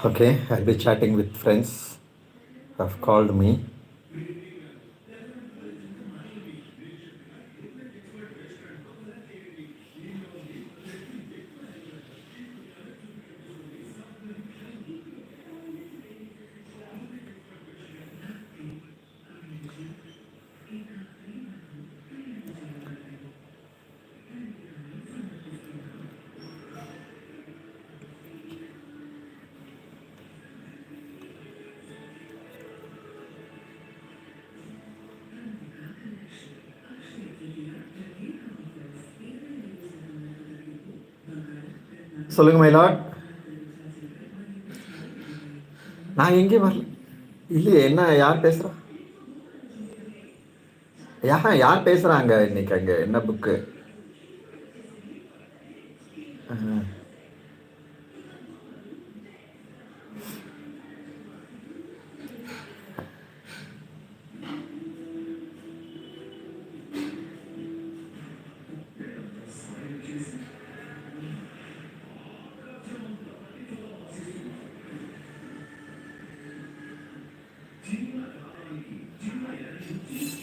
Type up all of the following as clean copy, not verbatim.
Okay, I'll be chatting with friends who have called me. சொல்லுங்க மயிலாட். நான் எங்கேயும் வரல. இல்லையே, என்ன யார் பேசுகிறா? யார் பேசுகிறாங்க இன்னைக்கு? அங்கே என்ன புக்கு?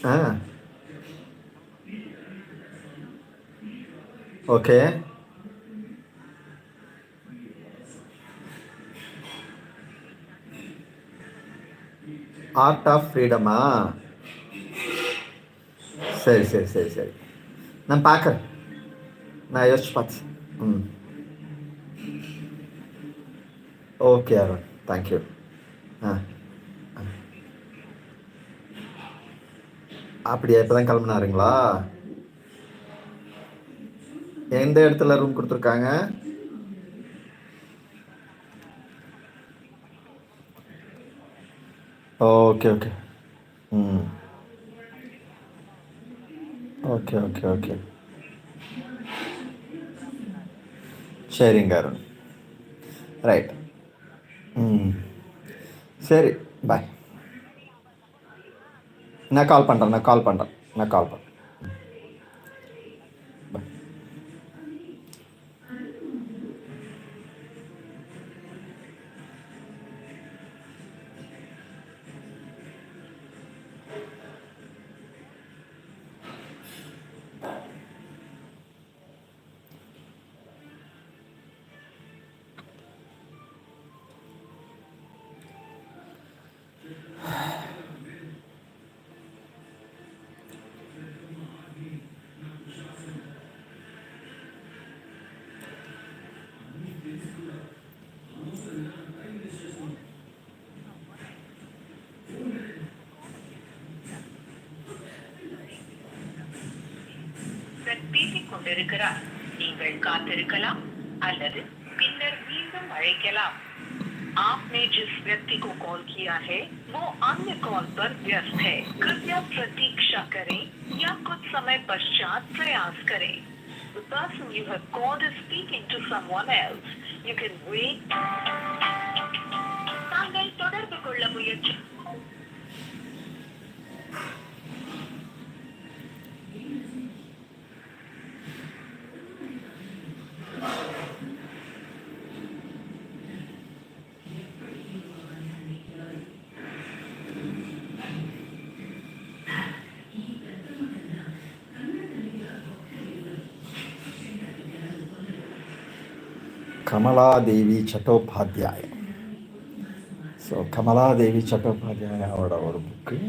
ஆ, ஓகே. ஆர்ட் ஆஃப் ஃப்ரீடமா? சரி சரி சரி சரி, நான் பார்க்குறேன். நான் யோசிச்சு பார்த்து. ம், ஓகே அருண், தேங்க்யூ. ஆ, அப்படியா? இப்போ தான் கிளம்புனாருங்களா? எந்த இடத்துல ரூம் கொடுத்துருக்காங்க? Okay okay. ம், ஓகே ஓகே ஓகே. சரிங்க அருண், ரைட். ம், சரி, பாய். நான் கால் பண்ணுறேன், நான் கால் பண்ணுறேன். பேசிக் கொண்டிருக்கிறார். நீங்கள் காத்திருக்கலாம் அல்லது பின்னர் மீண்டும் அழைக்கலாம். आपने जिस व्यक्ति को कॉल किया है वो अन्य कॉल पर व्यस्त है. कृपया प्रतीक्षा करें या कुछ समय पश्चात प्रयास करें. The person you have called is speaking to someone else. You can wait. தாங்கள் தொடர்பு கொள்ள முயற்சி. கமலாதேவி சட்டோபாத்யாய. ஸோ கமலாதேவி சட்டோபாத்யாயாவோட ஒரு book.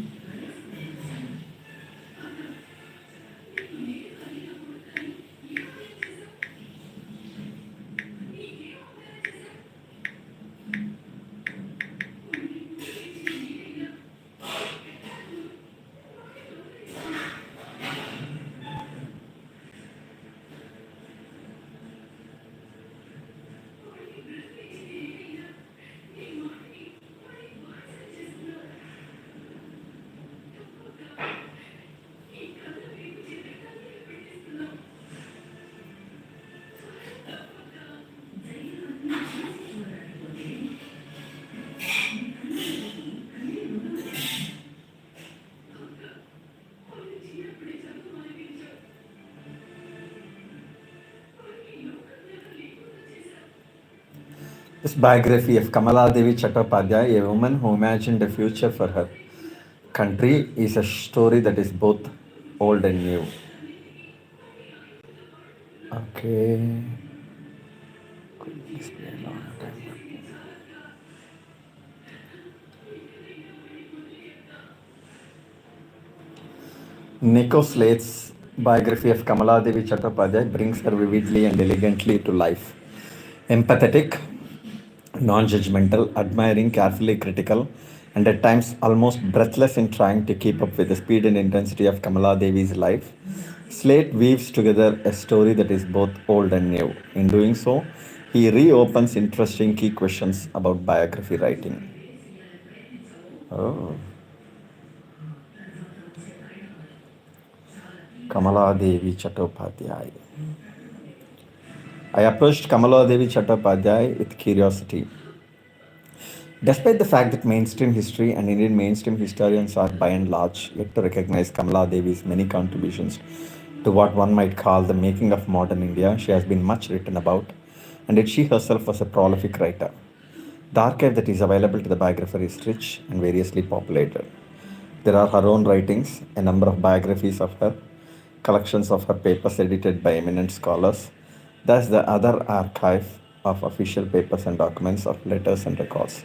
This biography of Kamala Devi Chattopadhyay, a woman who imagined a future for her country, is a story that is both old and new. Okay. Nico Slate's biography of Kamala Devi Chattopadhyay brings her vividly and elegantly to life. Empathetic, non judgmental, admiring, carefully critical, and at times almost breathless in trying to keep up with the speed and intensity of Kamala Devi's life, Slate weaves together a story that is both old and new. In doing so, he reopens interesting key questions about biography writing. Oh, Kamala Devi Chattopadhyay. I approached Kamala Devi Chattopadhyay with curiosity. Despite the fact that mainstream history and Indian mainstream historians are by and large yet to recognize Kamala Devi's many contributions to what one might call the making of modern India, she has been much written about, and yet she herself was a prolific writer. The archive that is available to the biographer is rich and variously populated. There are her own writings, a number of biographies of her, collections of her papers edited by eminent scholars. Thus, the other archive of official papers and documents of letters and records.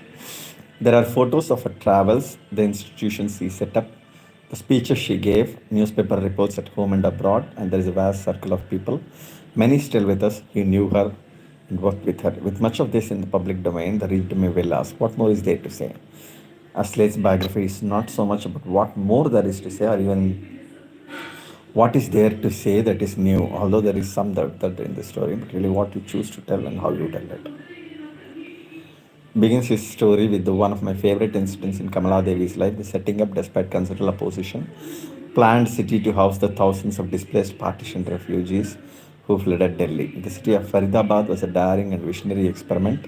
There are photos of her travels, the institutions she set up, the speeches she gave, newspaper reports at home and abroad, and there is a vast circle of people, many still with us, who knew her and worked with her. With much of this in the public domain, the reader may well ask, what more is there to say? Slade's biography is not so much about what more there is to say, or even what is there to say that is new, although there is some that in the story, but really what you choose to tell and how you tell it. Begins his story with one of my favorite incidents in Kamala Devi's life, the setting up, despite considerable opposition, planned city to house the thousands of displaced partition refugees who fled at Delhi. The city of Faridabad was a daring and visionary experiment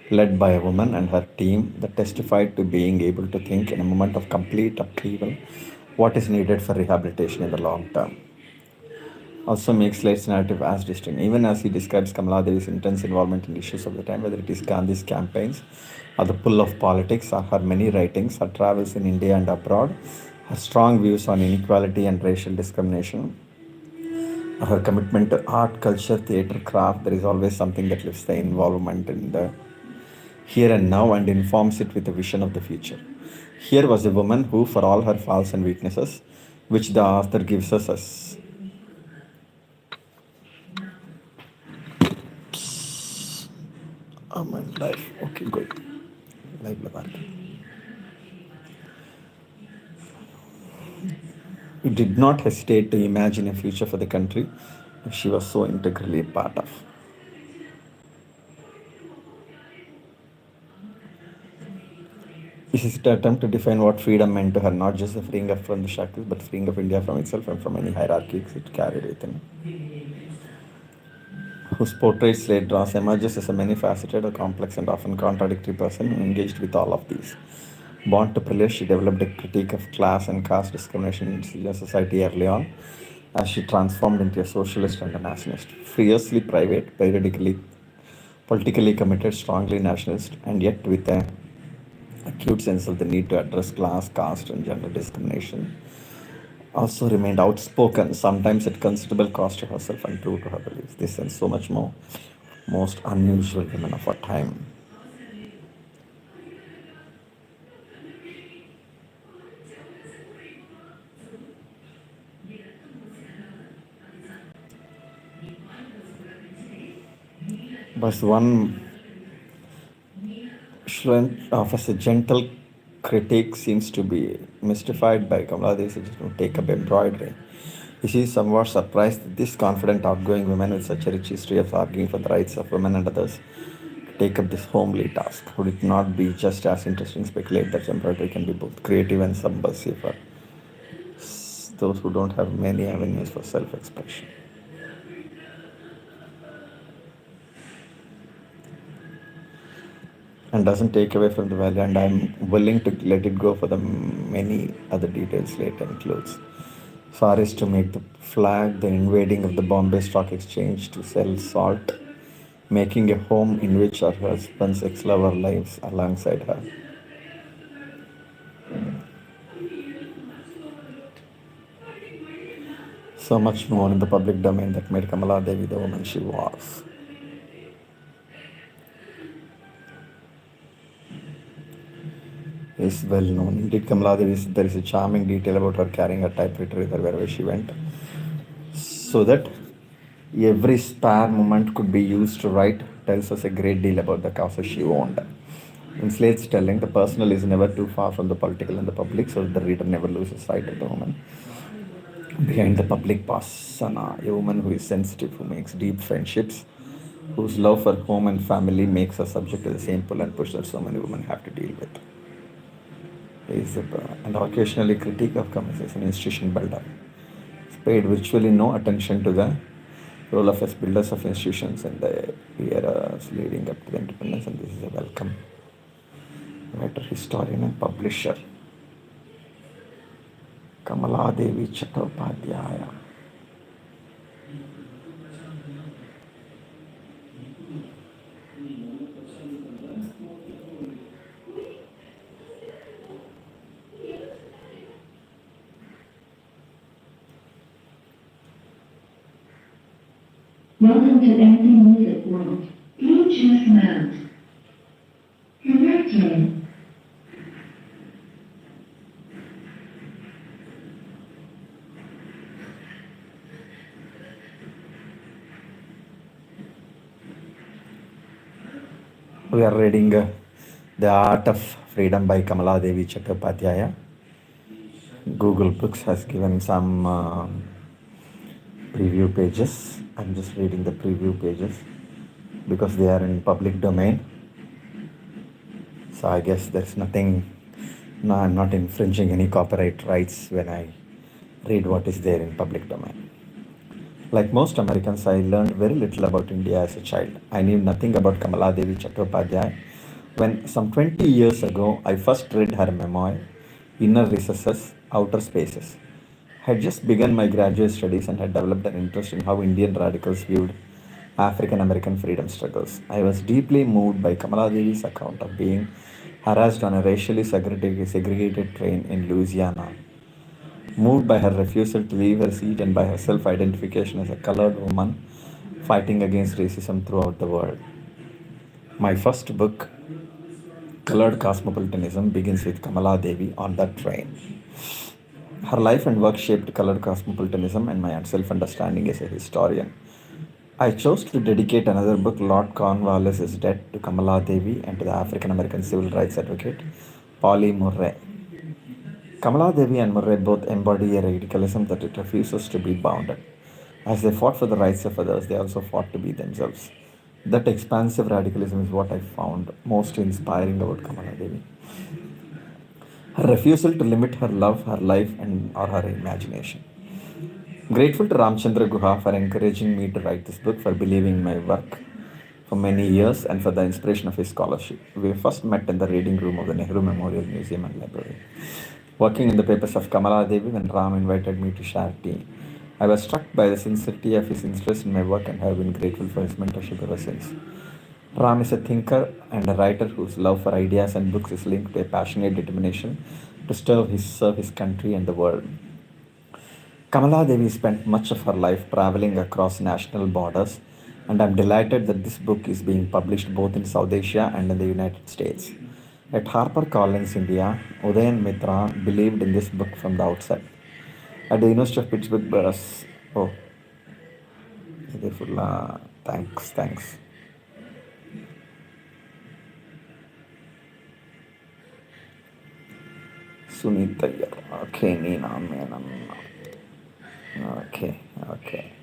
led by a woman and her team that testified to being able to think in a moment of complete upheaval what is needed for rehabilitation in the long term. Also makes Slade's narrative as distinct, even as he describes Kamala Devi's intense involvement in issues of the time, whether it is Gandhi's campaigns or the pull of politics, or her many writings, her travels in India and abroad, her strong views on inequality and racial discrimination, or her commitment to art, culture, theatre, craft. There is always something that lifts the involvement in the here and now and informs it with a vision of the future. Here was a woman who, for all her faults and weaknesses, which the author gives us as my life. Okay, good. Life He did not hesitate to imagine a future for the country she was so integrally a part of. This is the attempt to define what freedom meant to her, not just the freeing up from the shackles, but freeing of India from itself and from any hierarchies it carried within. Whose portrait Slade draws emerges as a many-faceted, a complex and often contradictory person who engaged with all of these. Born to privilege, she developed a critique of class and caste discrimination in Indian society early on, as she transformed into a socialist and a nationalist. Fiercely private, periodically politically committed, strongly nationalist, and yet with an acute sense of the need to address class, caste, and gender discrimination. Also remained outspoken, sometimes at considerable cost to herself and true to her beliefs. This and so much more, most unusual women of our time. But one strength of as a gentle critic seems to be mystified by Kamala Devi to take up embroidery. She is somewhat surprised that this confident, outgoing woman with such a rich history of arguing for the rights of women and others take up this homely task. Would it not be just as interesting to speculate that embroidery can be both creative and subversive for those who don't have many avenues for self-expression? And doesn't take away from the value, and I'm willing to let it go for the many other details later includes. Far is to make the flag, the invading of the Bombay Stock Exchange to sell salt making a home in which her husband's ex-lover lives alongside her. So much more in the public domain that made Kamala Devi the woman she was. Is well known. Indeed, Kamala Devi, there is a charming detail about her carrying a typewriter with her wherever she went, so that every spare moment could be used to write tells us a great deal about the causes she owned. In Slade's telling, the personal is never too far from the political and the public, so that the reader never loses sight of the woman behind the public persona, a woman who is sensitive, who makes deep friendships, whose love for home and family makes her subject to the same pull and push that so many women have to deal with. And occasionally critique of commerce as an institution builder. It's paid virtually no attention to the role of as builders of institutions in the eras leading up to the independence, and this is a welcome writer, historian, and publisher, Kamala Devi Chattopadhyaya. Welcome to Empty Music World. Bluetooth mode. Connected. We are reading The Art of Freedom by Kamala Devi Chattopadhyaya. Google Books has given some preview pages. I'm just reading the preview pages because they are in public domain. So I guess there's nothing, no, I'm not infringing any copyright rights when I read what is there in public domain. Like most Americans, I learned very little about India as a child. I knew nothing about Kamala Devi Chattopadhyaya when some 20 years ago I first read her memoir, Inner Recesses, Outer Spaces. I had just begun my graduate studies and had developed an interest in how Indian radicals viewed African American freedom struggles. I was deeply moved by Kamala Devi's account of being harassed on a racially segregated train in Louisiana, moved by her refusal to leave her seat and by her self-identification as a colored woman fighting against racism throughout the world. My first book, Colored Cosmopolitanism, begins with Kamala Devi on that train. Her life and work shaped colored cosmopolitanism and my self-understanding as a historian. I chose to dedicate another book, Lord Cornwallis is Dead, to Kamala Devi and to the African American civil rights advocate, Polly Murray. Kamala Devi and Murray both embody a radicalism that it refuses to be bounded. As they fought for the rights of others, they also fought to be themselves. That expansive radicalism is what I found most inspiring about Kamala Devi. Her refusal to limit her love, her life, or her imagination. I'm grateful to Ramchandra Guha for encouraging me to write this book, for believing in my work for many years, and for the inspiration of his scholarship. We first met in the reading room of the Nehru Memorial Museum and Library, working in the papers of Kamala Devi when Ram invited me to share tea. I was struck by the sincerity of his interest in my work and have been grateful for his mentorship ever since. Ram is a thinker and a writer whose love for ideas and books is linked to a passionate determination to serve his country and the world. Kamala Devi spent much of her life traveling across national borders, and I'm delighted that this book is being published both in South Asia and in the United States. At HarperCollins India, Udayan Mitra believed in this book from the outset. At the University of Pittsburgh, thanks. Sunita, okay, Nina, man, okay.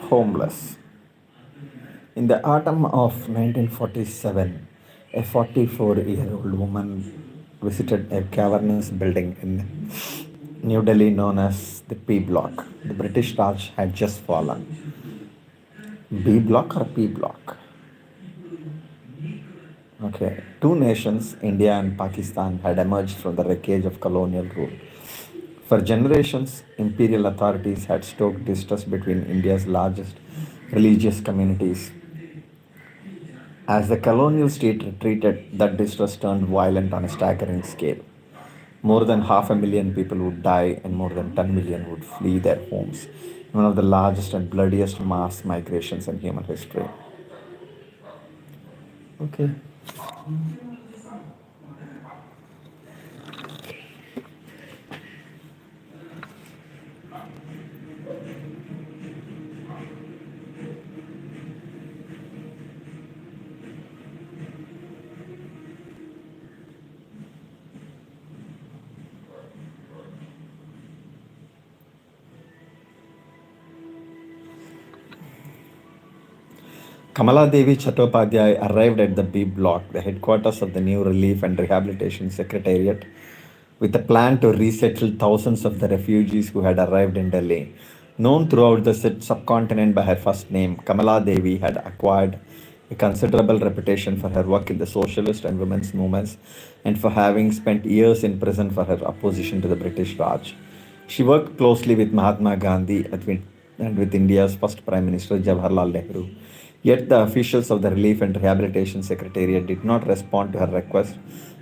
Homeless. In the autumn of 1947, A 44-year-old woman visited a cavernous building in New Delhi known as the P Block. The British Raj had just fallen. B Block or P Block? Okay, two nations, India and Pakistan, had emerged from the wreckage of colonial rule. For generations, imperial authorities had stoked distrust between India's largest religious communities. As the colonial state retreated, that distrust turned violent on a staggering scale. More than half a million people would die and more than 10 million would flee their homes, one of the largest and bloodiest mass migrations in human history. Okay. Kamala Devi Chattopadhyay arrived at the B Block, the headquarters of the new Relief and Rehabilitation Secretariat, with a plan to resettle thousands of the refugees who had arrived in Delhi. Known throughout the subcontinent by her first name, Kamala Devi had acquired a considerable reputation for her work in the socialist and women's movements and for having spent years in prison for her opposition to the British Raj. She worked closely with Mahatma Gandhi and with India's first Prime Minister Jawaharlal Nehru. Yet the officials of the Relief and Rehabilitation Secretariat did not respond to her request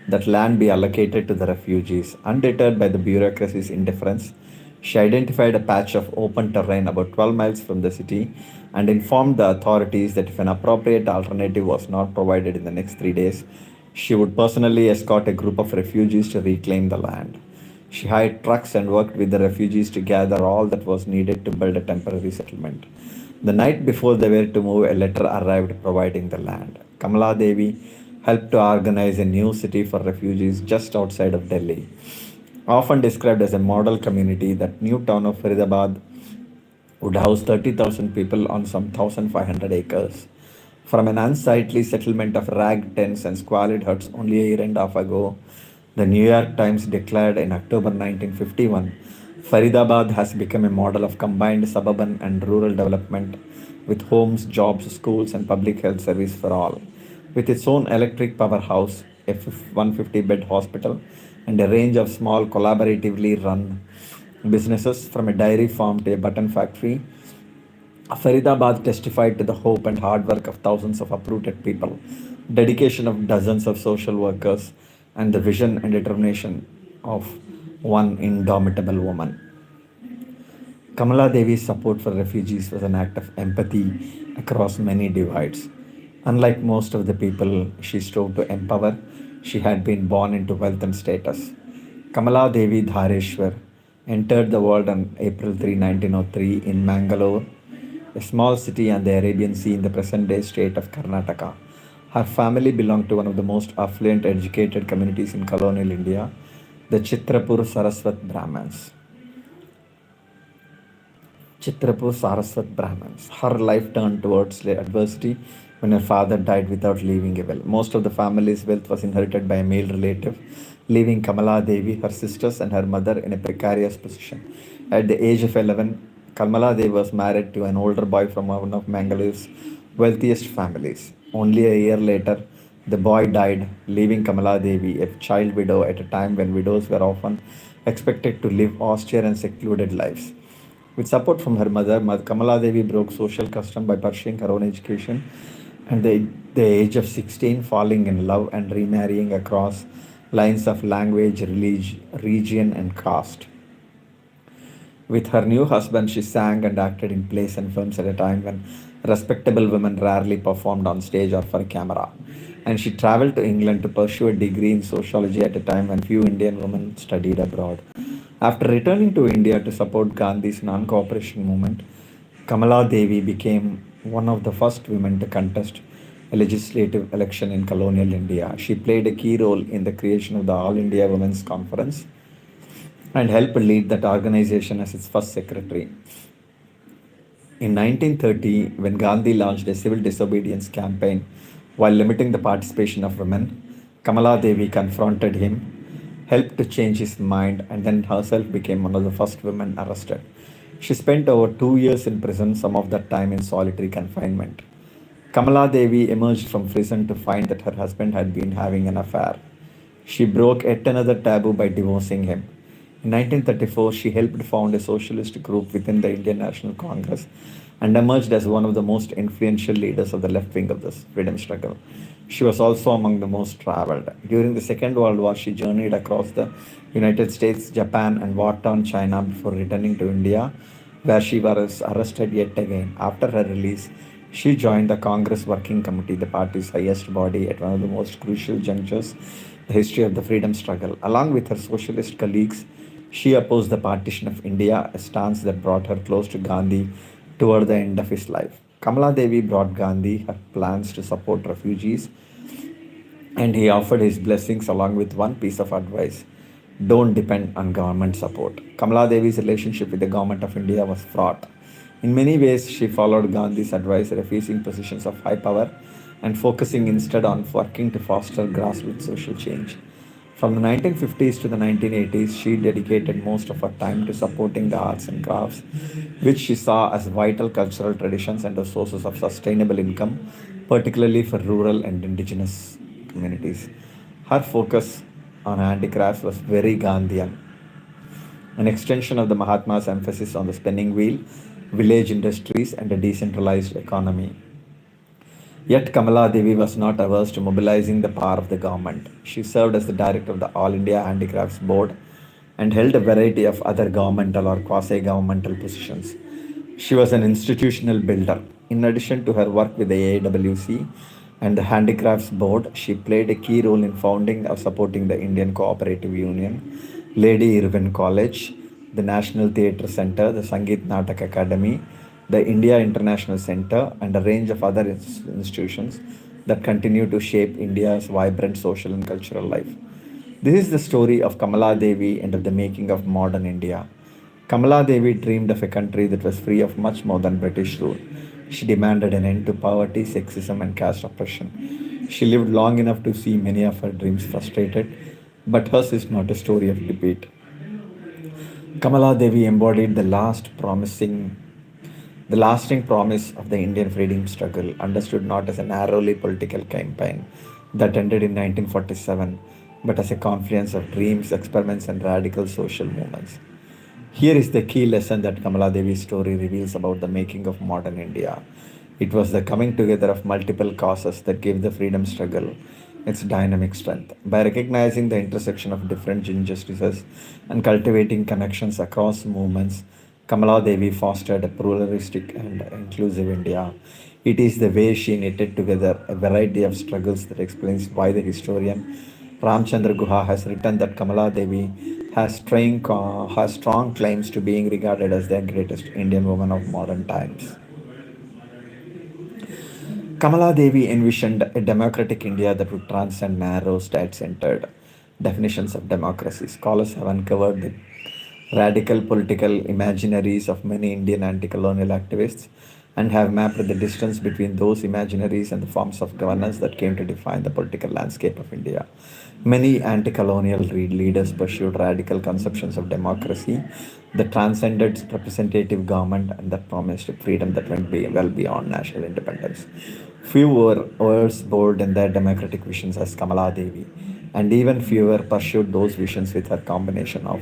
that land be allocated to the refugees. Undeterred by the bureaucracy's indifference, she identified a patch of open terrain about 12 miles from the city and informed the authorities that if an appropriate alternative was not provided in the next 3 days, she would personally escort a group of refugees to reclaim the land. She hired trucks and worked with the refugees to gather all that was needed to build a temporary settlement. The night before they were to move, a letter arrived providing the land. Kamala Devi helped to organize a new city for refugees just outside of Delhi. Often described as a model community, that new town of Faridabad would house 30,000 people on some 1,500 acres. From an unsightly settlement of rag tents and squalid huts only a year and a half ago, the New York Times declared in October 1951, Faridabad has become a model of combined suburban and rural development with homes, jobs, schools, and public health service for all. With its own electric powerhouse, a 150-bed hospital, and a range of small collaboratively run businesses from a dairy farm to a button factory, Faridabad testified to the hope and hard work of thousands of uprooted people, dedication of dozens of social workers, and the vision and determination of one indomitable woman. Kamala Devi's support for refugees was an act of empathy across many divides. Unlike most of the people she strove to empower, she had been born into wealth and status. Kamala Devi Dhareshwar entered the world on April 3, 1903 in Mangalore, a small city on the Arabian Sea in the present-day state of Karnataka. Her family belonged to one of the most affluent educated communities in colonial India, the Chitrapur Saraswat Brahmins. Chitrapur Saraswat Brahmins. Her life turned towards adversity when her father died without leaving a will. Most of the family's wealth was inherited by a male relative, leaving Kamala Devi, her sisters, and her mother in a precarious position. At the age of 11, Kamala Devi was married to an older boy from one of Mangalore's wealthiest families. Only a year later, the boy died, leaving Kamala Devi a child widow at a time when widows were often expected to live austere and secluded lives. With support from her mother, Kamala Devi broke social custom by pursuing her own education and the age of 16 falling in love and remarrying across lines of language, region, and caste. With her new husband, she sang and acted in plays and films at a time when respectable women rarely performed on stage or for camera. And she traveled to England to pursue a degree in sociology at a time when few Indian women studied abroad. After returning to India to support Gandhi's non cooperation movement, Kamala Devi became one of the first women to contest a legislative election in colonial India. She played a key role in the creation of the All India Women's Conference and helped lead that organization as its first secretary. In 1930, when Gandhi launched a civil disobedience campaign, While limiting the participation of women, Kamala Devi confronted him, helped to change his mind, and then herself became one of the first women arrested. She spent over 2 years in prison, some of that time in solitary confinement. Kamala Devi emerged from prison to find that her husband had been having an affair. She broke yet another taboo by divorcing him. In 1934, she helped found a socialist group within the Indian National Congress and emerged as one of the most influential leaders of the left wing of the freedom struggle. She was also among the most traveled. During the Second World War, she journeyed across the United States, Japan, and war torn China before returning to India, where she was arrested yet again. After her release, she joined the Congress Working Committee, the party's highest body, at one of the most crucial junctures in the history of the freedom struggle. Along with her socialist colleagues, she opposed the partition of India, a stance that brought her close to Gandhi toward the end of his life. Kamala Devi brought Gandhi her plans to support refugees, and he offered his blessings along with one piece of advice: don't depend on government support. Kamala Devi's relationship with the government of India was fraught. In many ways, she followed Gandhi's advice, refusing positions of high power and focusing instead on working to foster grassroots social change. From the 1950s to the 1980s, she dedicated most of her time to supporting the arts and crafts, which she saw as vital cultural traditions and as sources of sustainable income, particularly for rural and indigenous communities. Her focus on handicrafts was very Gandhian, an extension of the Mahatma's emphasis on the spinning wheel, village industries, and a decentralized economy. Yet Kamala Devi was not averse to mobilizing the power of the government. She served as the director of the All India Handicrafts Board and held a variety of other governmental or quasi governmental positions. She was an institutional builder. In addition to her work with the AIWC and the Handicrafts Board, she played a key role in founding or supporting the Indian Cooperative Union, Lady Irwin College, the National Theatre Centre, the Sangeet Natak Academy, the India International Center, and a range of other institutions that continue to shape India's vibrant social and cultural life. This is the story of Kamala Devi and of the making of modern India. Kamala Devi dreamed of a country that was free of much more than British rule. She demanded an end to poverty, sexism, and caste oppression. She lived long enough to see many of her dreams frustrated, but hers is not a story of defeat. Kamala Devi embodied the lasting promise of the Indian freedom struggle, understood not as a narrowly political campaign that ended in 1947, but as a confluence of dreams, experiments, and radical social movements. Here is the key lesson that Kamala Devi's story reveals about the making of modern India. It was the coming together of multiple causes that gave the freedom struggle its dynamic strength. By recognizing the intersection of different injustices and cultivating connections across movements, Kamala Devi fostered a pluralistic and inclusive India. It is the way she knitted together a variety of struggles that explains why the historian Ramchandra Guha has written that Kamala Devi has strong claims to being regarded as the greatest Indian woman of modern times. Kamala Devi envisioned a democratic India that would transcend narrow state centered definitions of democracy. Scholars have uncovered the radical political imaginaries of many Indian anti colonial activists and have mapped the distance between those imaginaries and the forms of governance that came to define the political landscape of India. Many anti colonial leaders pursued radical conceptions of democracy that transcended representative government and that promised freedom that went well beyond national independence. Few were as bold in their democratic visions as Kamala Devi, and even fewer pursued those visions with her combination of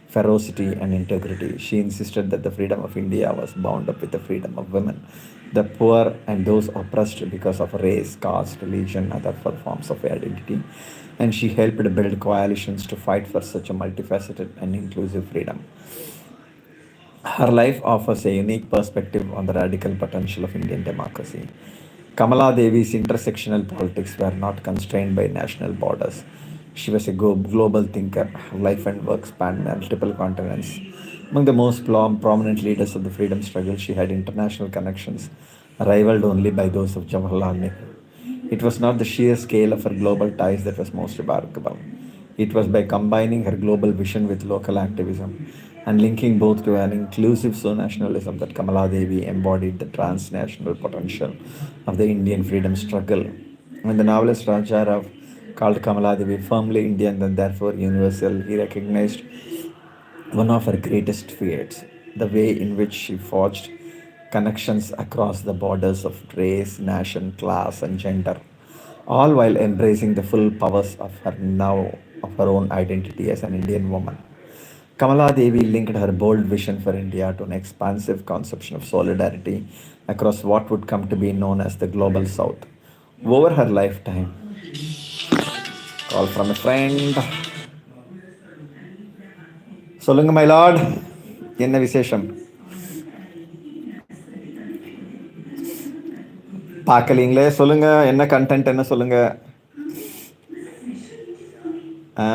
ferocity and integrity. She insisted that the freedom of India was bound up with the freedom of women, the poor, and those oppressed because of race, caste, religion, other forms of identity, and she helped build coalitions to fight for such a multifaceted and inclusive freedom. Her life offers a unique perspective on the radical potential of Indian democracy. Kamala Devi's intersectional politics were not constrained by national borders. She was a global thinker. Her life and work spanned multiple continents. Among the most prominent leaders of the freedom struggle, she had international connections, rivaled only by those of Jawaharlal Nehru. It was not the sheer scale of her global ties that was most remarkable. It was by combining her global vision with local activism and linking both to an inclusive so nationalism that Kamala Devi embodied the transnational potential of the Indian freedom struggle. When the novelist Raja Rao called Kamaladevi firmly Indian and therefore universal, he recognized one of her greatest feats, the way in which she forged connections across the borders of race, nation, class, and gender, all while embracing the full powers of her now of her own identity as an Indian woman. Kamala Devi linked her bold vision for India to an expansive conception of solidarity across what would come to be known as the Global South. Over her lifetime, call from a friend. சொல்லுங்க my Lord, என்ன விசேஷம்? பார்க்கலீங்களே, சொல்லுங்க என்ன content, என்ன சொல்லுங்க. ஆ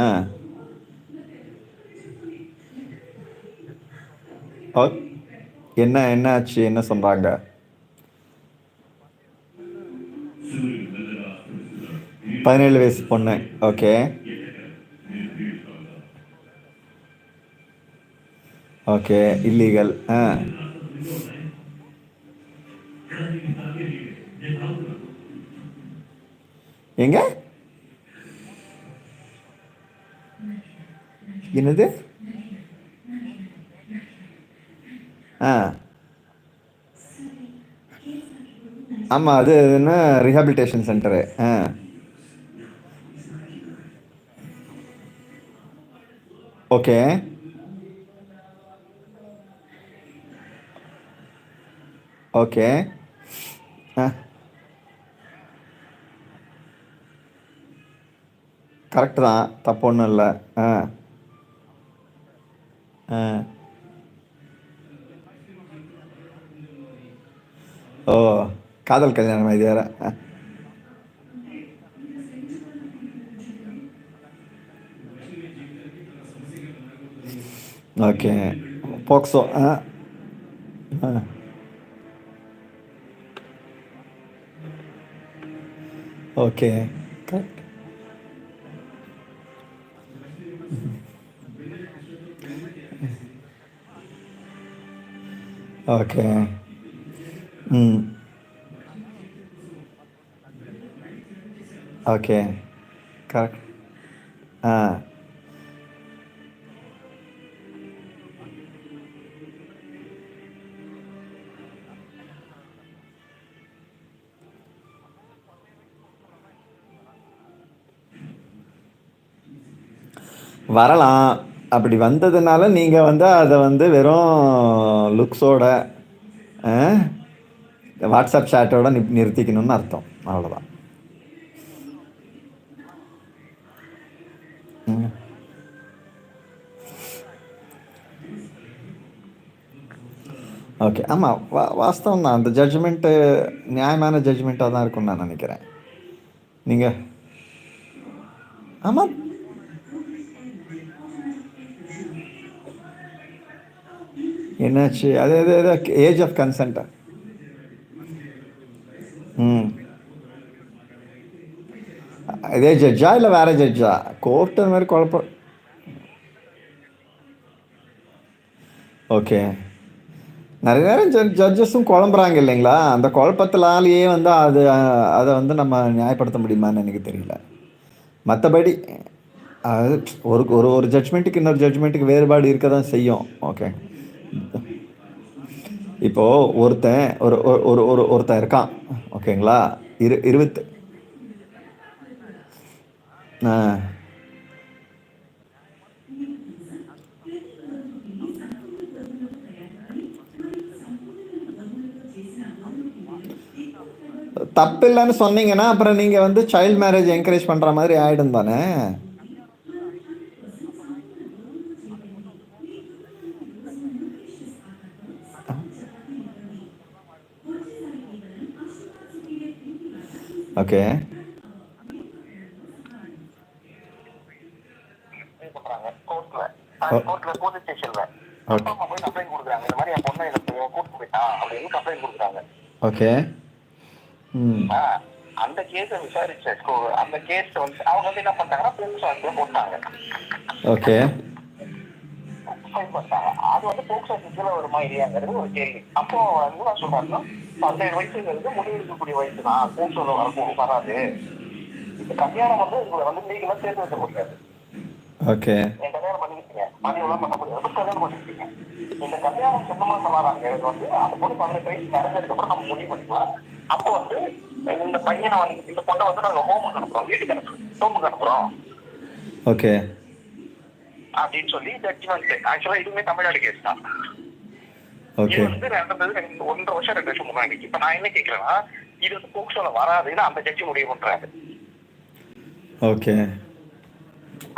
ஓ, என்ன ஆச்சு, என்ன சொல்றாங்க? பதினேழு வயசு பொண்ணு. Okay okay, illegal. ஆ எங்க என்னது? ஆ ஆமாம், அது என்ன ரீஹாபிலிட்டேஷன் சென்டரு. ஆ ஓகே ஓகே. ஆ கரெக்டு தான், தப்பு ஒன்றும் இல்லை. ஆ ஆ ஓ, காதல் கல்யாணம் இது வேற. ஓகே, போக்சோ. ஆ ஆ ஓகே கரெக்ட். ஓகே. ம் ஓகே கரெக்ட். ஆ வரலாம். அப்படி வந்ததுனால நீங்கள் வந்து அதை வந்து வெறும் லுக்ஸோட வாட்ஸ்அப் சேட்டோட நிறுத்திக்கணும்னு அர்த்தம், அவ்வளோதான். ம் ஓகே. ஆமாம், வாஸ்தவம் தான். அந்த ஜட்ஜ்மெண்ட்டு நியாயமான ஜட்ஜ்மெண்ட்டாக தான் இருக்கும்னு நான் நினைக்கிறேன். நீங்கள் ஆமாம், என்னாச்சு? அது அது ஏஜ் ஆஃப் கன்சென்ட்டா? ம் இதே ஜட்ஜா இல்லை வேற ஜட்ஜா? கோர்ட்டு அந்த மாதிரி குழப்பம். ஓகே. நிறைய நேரம் ஜட்ஜஸும் குழம்புறாங்க இல்லைங்களா? அந்த குழப்பத்தினாலேயே வந்து அதை வந்து நம்ம நியாயப்படுத்த முடியுமான்னு எனக்கு தெரியல. மற்றபடி அது ஒரு ஒரு ஒரு ஜட்ஜ்மெண்ட்டுக்கு இன்னொரு ஜட்ஜ்மெண்ட்டுக்கு வேறுபாடு இருக்க தான் செய்யும். ஓகே. இப்போது ஒருத்தன் ஒரு ஒரு ஒரு ஒருத்தன் இருக்கான், ஓகேங்களா? 20 ஆ தப்பு இல்லைன்னு சொன்னீங்கன்னா அப்புறம் நீங்கள் வந்து சைல்டு மேரேஜ் என்கரேஜ் பண்ணுற மாதிரி ஆகிடும் தானே? ஓகே கோர்ட்ல போலீஸ் ஸ்டேஷன்ல ஓகே அப்பா அம்மா போய் கம்ப்ளைண்ட் கொடுக்குறாங்க, இந்த மாதிரி என் பொண்ணை கூட்டு போயிட்டான் அப்படின்னு கம்ப்ளைண்ட் கொடுக்குறாங்க. ஓகே. ம் அந்த கேஸை விசாரிச்ச அந்த கேஸ் வந்து அவங்க வந்து என்ன பண்ணாங்கன்னா போக்சோ ஆக்ட்ல போட்டாங்க. ஓகே ஃபைல் பண்ணாங்க. அது வந்து போக்சோ ஆக்ட்ல வருமா இல்லையாங்கிறது ஒரு கேள்வி. அப்போ வந்து நான் சொல்றேன்னா 17 வயசுங்கிறது முடிவெடுக்கக்கூடிய வயசு தான், போக்சோல வராது இந்த கல்யாணம் வந்து உங்களை வந்து லீகலா சேர்த்து வைக்க முடியாது. ஓகே என் கல்யாணம் பண்ணிக்கிட்டீங்க, பதிவுலாம் பண்ண முடியாது, கல்யாணம் பண்ணிக்கிட்டீங்க. இந்த கல்யாணம் சொந்தமா சொல்லாதாங்க வந்து அந்த பொண்ணு 18 வயசு நடந்ததுக்கு அப்புறம் நம்ம முடிவு பண்ணிக்கலாம். அப்போ வந்து இந்த பையனை வந்து இந்த பொண்ணை வந்து நாங்க ஹோமுக்கு அனுப்புறோம், வீட்டுக்கு அனுப்புறோம், ஹோமுக்கு அனுப்புறோம் ஓகே அப்படின்னு சொல்லி ஜட்ஜ்மெண்ட். ஆக்சுவலா இதுவுமே தமிழ்நாடு கேஸ் தான். இது ஓகே வந்து நடந்தது 1.5 வருஷம் 2 வருஷம் முன்னாடி. இப்ப நான் என்ன கேட்கிறேன்னா, இது வந்து போக்சோல வராதுன்னு அந்த ஜட்ஜி முடிவு பண்றாரு. ஓகே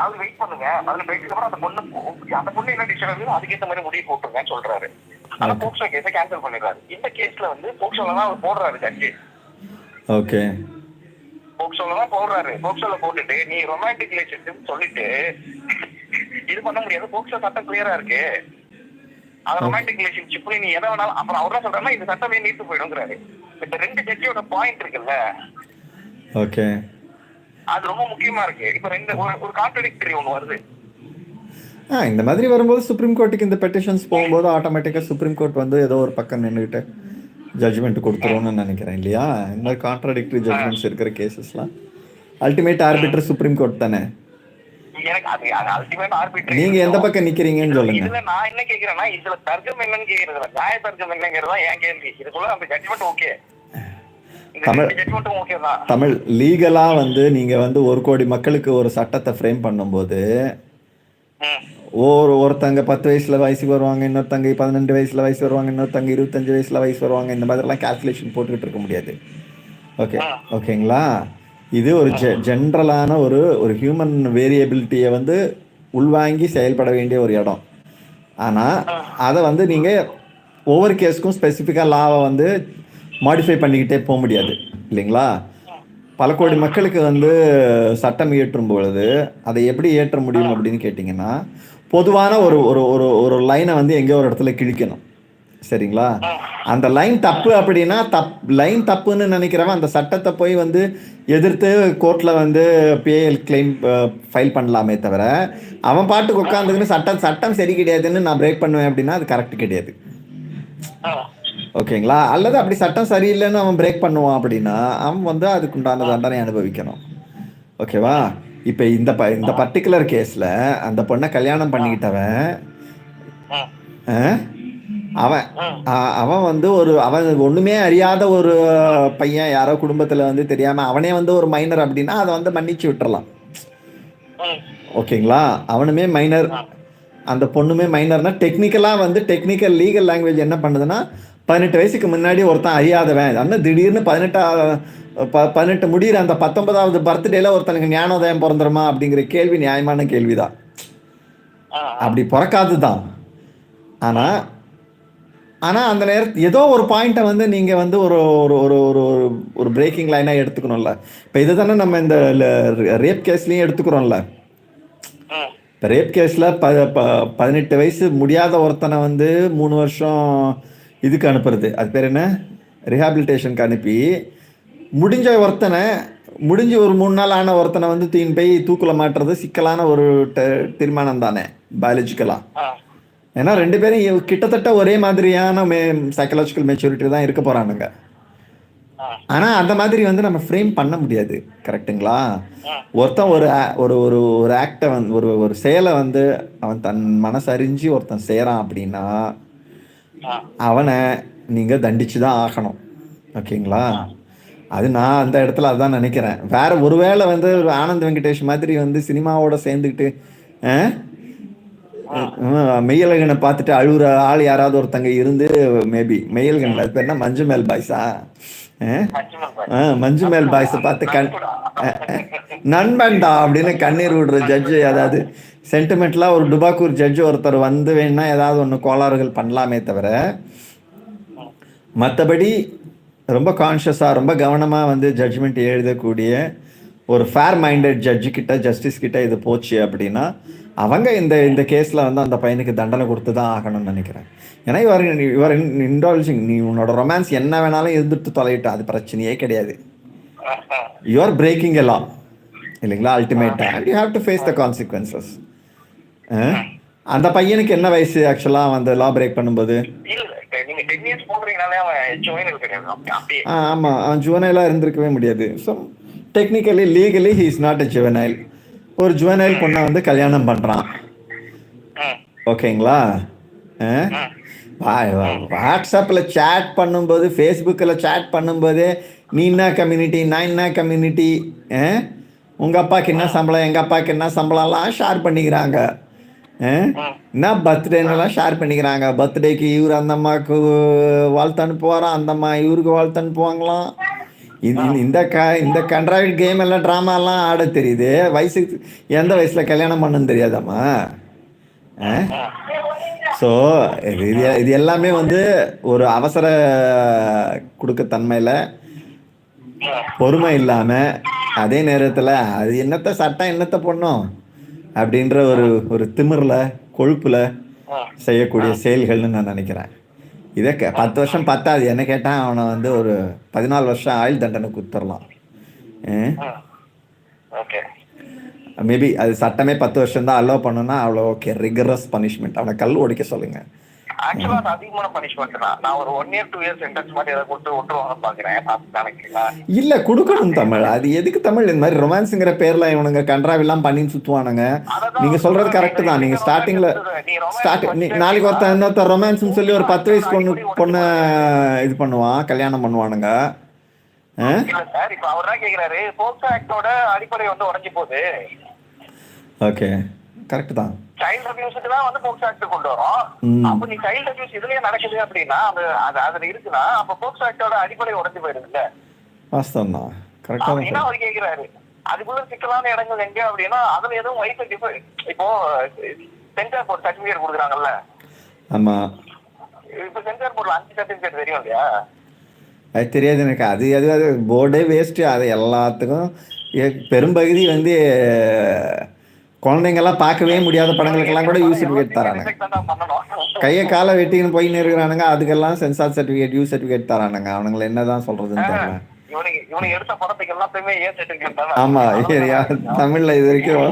அது வெயிட் பண்ணுங்க, அதுல வெயிட் அப்புறம் அந்த பொண்ணு என்ன டிசிஷன் இருக்குதோ அதுக்கேற்ற மாதிரி முடிவு போட்டுருங்கன்னு சொல்றாரு. ஆனா போக்சோ கேஸை கேன்சல் பண்ணிடுறாரு. இந்த கேஸ்ல வந்து போக்சோல தான் அவர் போடுறாரு ஜட்ஜி. ஓகே போக்சோல தான் போடுறாரு. போக்சோல போட்டுட்டு நீ ரொமான்டிக் ரிலேஷன்ஷிப் சொல்லிட்டு இது பண்ண முடியாது, போக்சோ சட்டம் கிளியரா இருக்கு, அது ரொமான்டிக் ரிலேஷன்ஷிப் நீ எதை வேணாலும். அப்புறம் அவர் என்ன சொல்றாருன்னா இந்த சட்டமே நீட்டு போயிடுங்கிறாரு. இந்த 2 ஜட்ஜியோட பாயிண்ட் இருக்குல்ல, ஓகே அது ரொம்ப முக்கியமா இருக்கு. இப்ப ஒரு கான்ட்ரடிக்டரி ஒண்ணு வருது. இந்த மாதிரி வரும்போது சுப்ரீம் கோர்ட்டுக்கு இந்த பெட்டிஷன்ஸ் போகும்போது ஆட்டோமேட்டிக்காக சுப்ரீம் கோர்ட் வந்து ஏதோ ஒரு பக்கம் நின்றுக்கிட்டு ஜட்ஜ்மெண்ட் கொடுத்துருவோன்னு நினைக்கிறேன் இல்லையா? இந்த மாதிரி கான்ட்ராடிக்டரி ஜட்ஜ்மெண்ட்ஸ் இருக்கிற கேசஸ்லாம் அல்டிமேட் ஆர்பிட்டர் சுப்ரீம் கோர்ட் தானே. எனக்கு அது அல்டிமேட் ஆர்பிட்ரேட். நீங்க எந்த பக்கம் நிக்கிறீங்கன்னு சொல்லுங்க. இதுல நான் என்ன கேக்குறேன்னா, இதுல தர்க்கம் என்னன்னு கேக்குறதுல நியாய தர்க்கம் என்னங்கிறதா என் கேள்வி. இதுக்குள்ள அந்த ஜட்ஜ்மெண்ட் ஓகே, தமிழ் லீகலா வந்து நீங்க வந்து 1 கோடி மக்களுக்கு ஒரு சட்டத்தை ஃப்ரேம் பண்ணும்போது ஒருத்தங்க 10 வயசுல வயசுக்கு வருவாங்க, இன்னொருத்தங்க 12 வயசுல வயசு வருவாங்க, இன்னொருத்தங்க 25 வயசுல வயசு வருவாங்க. இந்த மாதிரிலாம் கால்குலேஷன் போட்டுக்கிட்டு இருக்க முடியாது. ஓகே ஓகேங்களா? இது ஒரு ஜென்ரலான ஒரு ஹியூமன் வேரியபிலிட்டியை வந்து உள்வாங்கி செயல்பட வேண்டிய ஒரு இடம். ஆனால் அதை வந்து நீங்கள் ஒவ்வொரு கேஸுக்கும் ஸ்பெசிஃபிக்காக லாவை வந்து மாடிஃபை பண்ணிக்கிட்டே போக முடியாது இல்லைங்களா? பல கோடி மக்களுக்கு வந்து சட்டம் இயற்றும் பொழுது அதை எப்படி ஏற்ற முடியும் அப்படின்னு கேட்டிங்கன்னா, பொதுவான ஒரு ஒரு ஒரு லைனை வந்து எங்கேயோ ஒரு இடத்துல கிழிக்கணும். சரிங்களா? அந்த லைன் தப்பு அப்படின்னா லைன் தப்புன்னு நினைக்கிறவன் அந்த சட்டத்தை போய் வந்து எதிர்த்து கோர்ட்டில் வந்து பிஏஎல் கிளைம் ஃபைல் பண்ணலாமே தவிர, அவன் பாட்டுக்கு உட்காந்துக்குன்னு சட்டம் சரி கிடையாதுன்னு நான் பிரேக் பண்ணுவேன் அப்படின்னா அது கரெக்ட் கிடையாது. ஓகேங்களா? அல்லது அப்படி சட்டம் சரியில்லைன்னு அவன் பிரேக் பண்ணுவான் அப்படின்னா அவன் வந்து அதுக்குண்டான தண்டனை அனுபவிக்கணும். ஓகேவா? இப்போ இந்த பர்டிகுலர் கேஸில் அந்த பொண்ணை கல்யாணம் பண்ணிக்கிட்டவன் அவன் வந்து அவன் ஒன்றுமே அறியாத ஒரு பையன், யாரோ குடும்பத்தில் வந்து தெரியாமல் அவனே வந்து ஒரு மைனர் அப்படின்னா அதை வந்து மன்னிச்சு விட்டுறலாம். ஓகேங்களா? அவனுமே மைனர், அந்த பொண்ணுமே மைனர்னா டெக்னிக்கலாக வந்து டெக்னிக்கல் லீகல் லாங்குவேஜ் என்ன பண்ணுதுன்னா, 18 வயசுக்கு முன்னாடி ஒருத்தன் அறியாதவன் ஆனால் திடீர்னு 18 முடிகிற அந்த 19வது பர்த்டேல ஒருத்தனுக்கு ஞானோதயம் பிறந்துருமா அப்படிங்கிற கேள்வி நியாயமான கேள்விதான். அப்படி பிறக்காது தான். ஆனால் அந்த நேரத்தில் ஏதோ ஒரு பாயிண்ட்டை வந்து நீங்கள் வந்து ஒரு ஒரு ஒரு ஒரு பிரேக்கிங் லைனாக எடுத்துக்கணும்ல. இப்போ இது தானே நம்ம இந்த ரேப் கேஸ்லேயும் எடுத்துக்கிறோம்ல. இப்போ ரேப் கேஸில் 18 வயசு முடியாத ஒருத்தனை வந்து 3 வருஷம் இதுக்கு அனுப்புறது, அது பேர் என்ன, ரிஹாபிலிட்டேஷனுக்கு அனுப்பி முடிஞ்சு ஒரு 3 நாள் ஆன ஒருத்தனை வந்து தூக்கின்னு போய் தூக்குல மாட்டுறது சிக்கலான ஒரு தீர்மானம் தானே பயாலஜிக்கலாக. ஏன்னா 2 பேரும் கிட்டத்தட்ட ஒரே மாதிரியான சைக்கலாஜிக்கல் மெச்சூரிட்டி தான் இருக்க போகிறானுங்க. ஆனால் அந்த மாதிரி வந்து நம்ம ஃப்ரேம் பண்ண முடியாது. கரெக்டுங்களா? ஒருத்தன் ஒரு ஒரு ஆக்டை வந்து ஒரு செயலை வந்து அவன் தன் மனசறிஞ்சு ஒருத்தன் செய்கிறான் அப்படின்னா அவனை நீங்கள் தண்டிச்சு தான் ஆகணும். ஓகேங்களா? அது நான் அந்த இடத்துல அதான் நினைக்கிறேன். வேற ஒருவேளை வந்து ஆனந்த் வெங்கடேஷ் மாதிரி வந்து சினிமாவோட சேர்ந்துக்கிட்டு மெய்யழகனை பார்த்துட்டு அழுகுற ஆள் யாராவது ஒருத்தங்க இருந்து மேபி மெய்யழகன் அது பேர் என்ன, மஞ்சுமேல் பாய்ஸா, மஞ்சுமேல் பாய்ஸை பார்த்து நண்பன்டா அப்படின்னு கண்ணீர் விடுற ஜட்ஜு, அதாவது சென்டிமெண்ட்லாம் ஒரு டுபாக்கூர் ஜட்ஜு ஒருத்தர் வந்து வேணா ஏதாவது ஒன்று கோளாறுகள் பண்ணலாமே தவிர, மற்றபடி ரொம்ப கான்ஷியஸாக ரொம்ப கவனமாக வந்து ஜட்ஜ்மெண்ட் எழுதக்கூடிய ஒரு ஃபேர் மைண்டட் ஜட்ஜு கிட்ட, ஜஸ்டிஸ் கிட்ட இது போச்சு அப்படின்னா அவங்க இந்த கேஸில் வந்து அந்த பையனுக்கு தண்டனை கொடுத்து தான் ஆகணும்னு நினைக்கிறேன். ஏன்னா இவர் இன்டால்ஜிங், நீ உன்னோட ரொமான்ஸ் என்ன வேணாலும் இருந்துட்டு தொலையிட்டு அது பிரச்சனையே கிடையாது. You are breaking a law இல்லைங்களா? அல்டிமேட்டா you have to face the consequences. அந்த பையனுக்கு என்ன வயசு ஆக்சுவலாக அந்த லா பிரேக் பண்ணும்போது? ஆமாம், அவன் ஜுவனைலாக இருந்திருக்கவே முடியாது. So technically legally he is not a juvenile. ஒரு ஜுவனைல் பொண்ணை வந்து கல்யாணம் பண்ணுறான், ஓகேங்களா? வாட்ஸ்அப்பில் சேட் பண்ணும்போது, ஃபேஸ்புக்கில் சேட் பண்ணும்போதே நீ என்ன கம்யூனிட்டி, நான் என்ன கம்யூனிட்டி, உங்கள் அப்பாவுக்கு என்ன சம்பளம், எங்கள் அப்பாவுக்கு என்ன சம்பளம்லாம் ஷேர் பண்ணிக்கிறாங்க. என்ன பர்த்டேன்னெல்லாம் ஷேர் பண்ணிக்கிறாங்க. பர்த்டேக்கு இவர் அந்த அம்மாவுக்கு வாழ்த்து அனுப்புவாராம், அந்த அம்மா இவருக்கு வாழ்த்து அனுப்புவாங்களாம். இந்த கண்ட்ராய்டு கேம் எல்லாம் ட்ராமாலாம் ஆட தெரியுது. வயசுக்கு எந்த வயசில் கல்யாணம் பண்ணுன்னு தெரியாதாம்மா? ஸோ இது எல்லாமே வந்து ஒரு அவசர கொடுக்க தன்மையில், பொறுமை இல்லாமல், அதே நேரத்தில் அது என்னத்தை சட்டம் என்னத்தை பண்ணும் அப்படின்ற ஒரு திமிரில் கொழுப்பில் செய்யக்கூடிய செயல்கள்னு நான் நினைக்கிறேன். இதை 10 வருஷம் பத்தாது என்ன கேட்டால் அவனை வந்து ஒரு 14 வருஷம் ஆயுள் தண்டனை கொடுத்துடலாம். மேபி அது சட்டமே 10 வருஷம் தான் அலோவ் பண்ணணும்னா அவ்வளோ ஓகே, ரிகரஸ் பனிஷ்மெண்ட். அவனை கல் ஒடிக்க சொல்லுங்க. ஆக்சுவலா அது அதிகமான பனிஷ்மெண்ட் தான். நான் ஒரு 1 year 2 years சென்டென்ஸ் மாதிரி ஏதாவது கொடுத்து விட்டுருவாங்க பாக்குறேன். இல்ல கொடுக்கணும் தமிழ். அது எதுக்கு தமிழ் இந்த மாதிரி ரொமான்ஸுங்கிற பேர்ல இவனுங்க கண்ட்ராவிலாம் பண்ணி சுத்துவானுங்க. நீங்க சொல்றது கரெக்ட் தான். நீங்க ஸ்டார்டிங் நாளைக்கு இன்னொருத்தர் ரொமான்ஸ்னு சொல்லி ஒரு 10 வயசு பொண்ணை இது பண்ணுவான், கல்யாணம் பண்ணுவானுங்க. சார் இப்ப அவர் தான் கேக்குறாரு, போக்சோ ஆக்டோட அடிப்படை வந்து உடைஞ்சு போகுது. ஓகே, கரெக்ட் தான். சைல்ட் அபியூஸ்க்கு தான் வந்து போக்சோ ஆக்ட் கொண்டு வரோம். அப்ப நீ சைல்ட் அபியூஸ் இதுலயே நடக்குது அப்படின்னா அதுல இருக்குன்னா அப்ப போக்சோ ஆக்டோட அடிப்படை உடைஞ்சு போயிருதுல்ல. வாஸ்தவம் தான், கரெக்டா தான். என்ன அவர் கேக்குறாரு, அதுக்குள்ள சிக்கலான இடங்கள் எங்க அப்படின்னா அதுல எதுவும் வயசு இப்போ சென்சார் போர்டு சர்டிபிகேட் கொடுக்குறாங்கல்ல. ஆமா, இப்ப சென்சார் போர்டுல 5 சர்டிபிகேட் தெரியும் இல்லையா? அது தெரியாது எனக்கு. அது போர்டே வேஸ்ட்டு. அது எல்லாத்துக்கும் பெரும்பகுதி வந்து குழந்தைங்கெல்லாம் பார்க்கவே முடியாத படங்களுக்கெல்லாம் கூட யூ சர்டிஃபிகேட் தரானுங்க. கையை காலை வெட்டின்னு போயின்னு இருக்கிறானுங்க, அதுக்கெல்லாம் சென்சார் சர்டிஃபிகேட் யூ சர்டிஃபிகேட் தரானுங்க. அவனுங்களை என்னதான் சொல்றதுன்னு தெரியல. ஆமா, தமிழ்ல இது வரைக்கும்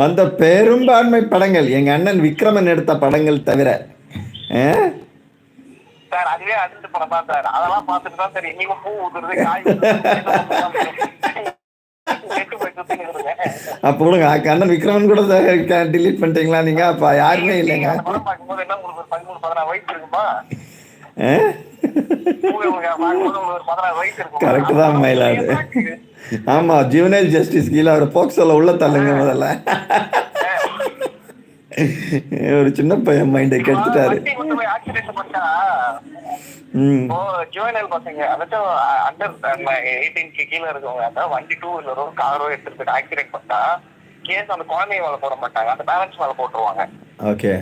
வந்த பெரும்பான்மை படங்கள் எங்க அண்ணன் விக்ரமன் எடுத்த படங்கள் தவிர சார் அதுவே அடுத்த படம் தான் சார். அதெல்லாம் பார்த்துட்டு தான் சரி இன்னைக்கு பூ ஊதுறது காய் அப்ப விடுங்க, அண்ணன் விக்ரமன் கூட டிலீட் பண்ணிட்டீங்களா நீங்க? அப்ப யாருமே இல்லைங்க. படம் பார்க்கும்போது என்ன உங்களுக்கு 13-14 வயசு இருக்குமா? கரெக்ட் தான் மயிலாடு. ஆமா, ஜுவனைல் ஜஸ்டிஸ் கீழே அவர் போக்சோல உள்ள தள்ளுங்க முதல்ல. ஒரு சின்ன பையன் மைண்டை கெடுத்துட்டாரு. ஜுவனைல் பசங்க அதாச்சும் அண்டர் 18 கீழே இருக்கவங்க அந்த வண்டி 2 வீலரோ காரோ எடுத்துட்டு ஆக்சிடென்ட் பண்ணா கேஸ் அந்த குழந்தைய மேல போட மாட்டாங்க, அந்த பேரண்ட்ஸ் மேல போட்டுருவாங்க. ஓகே,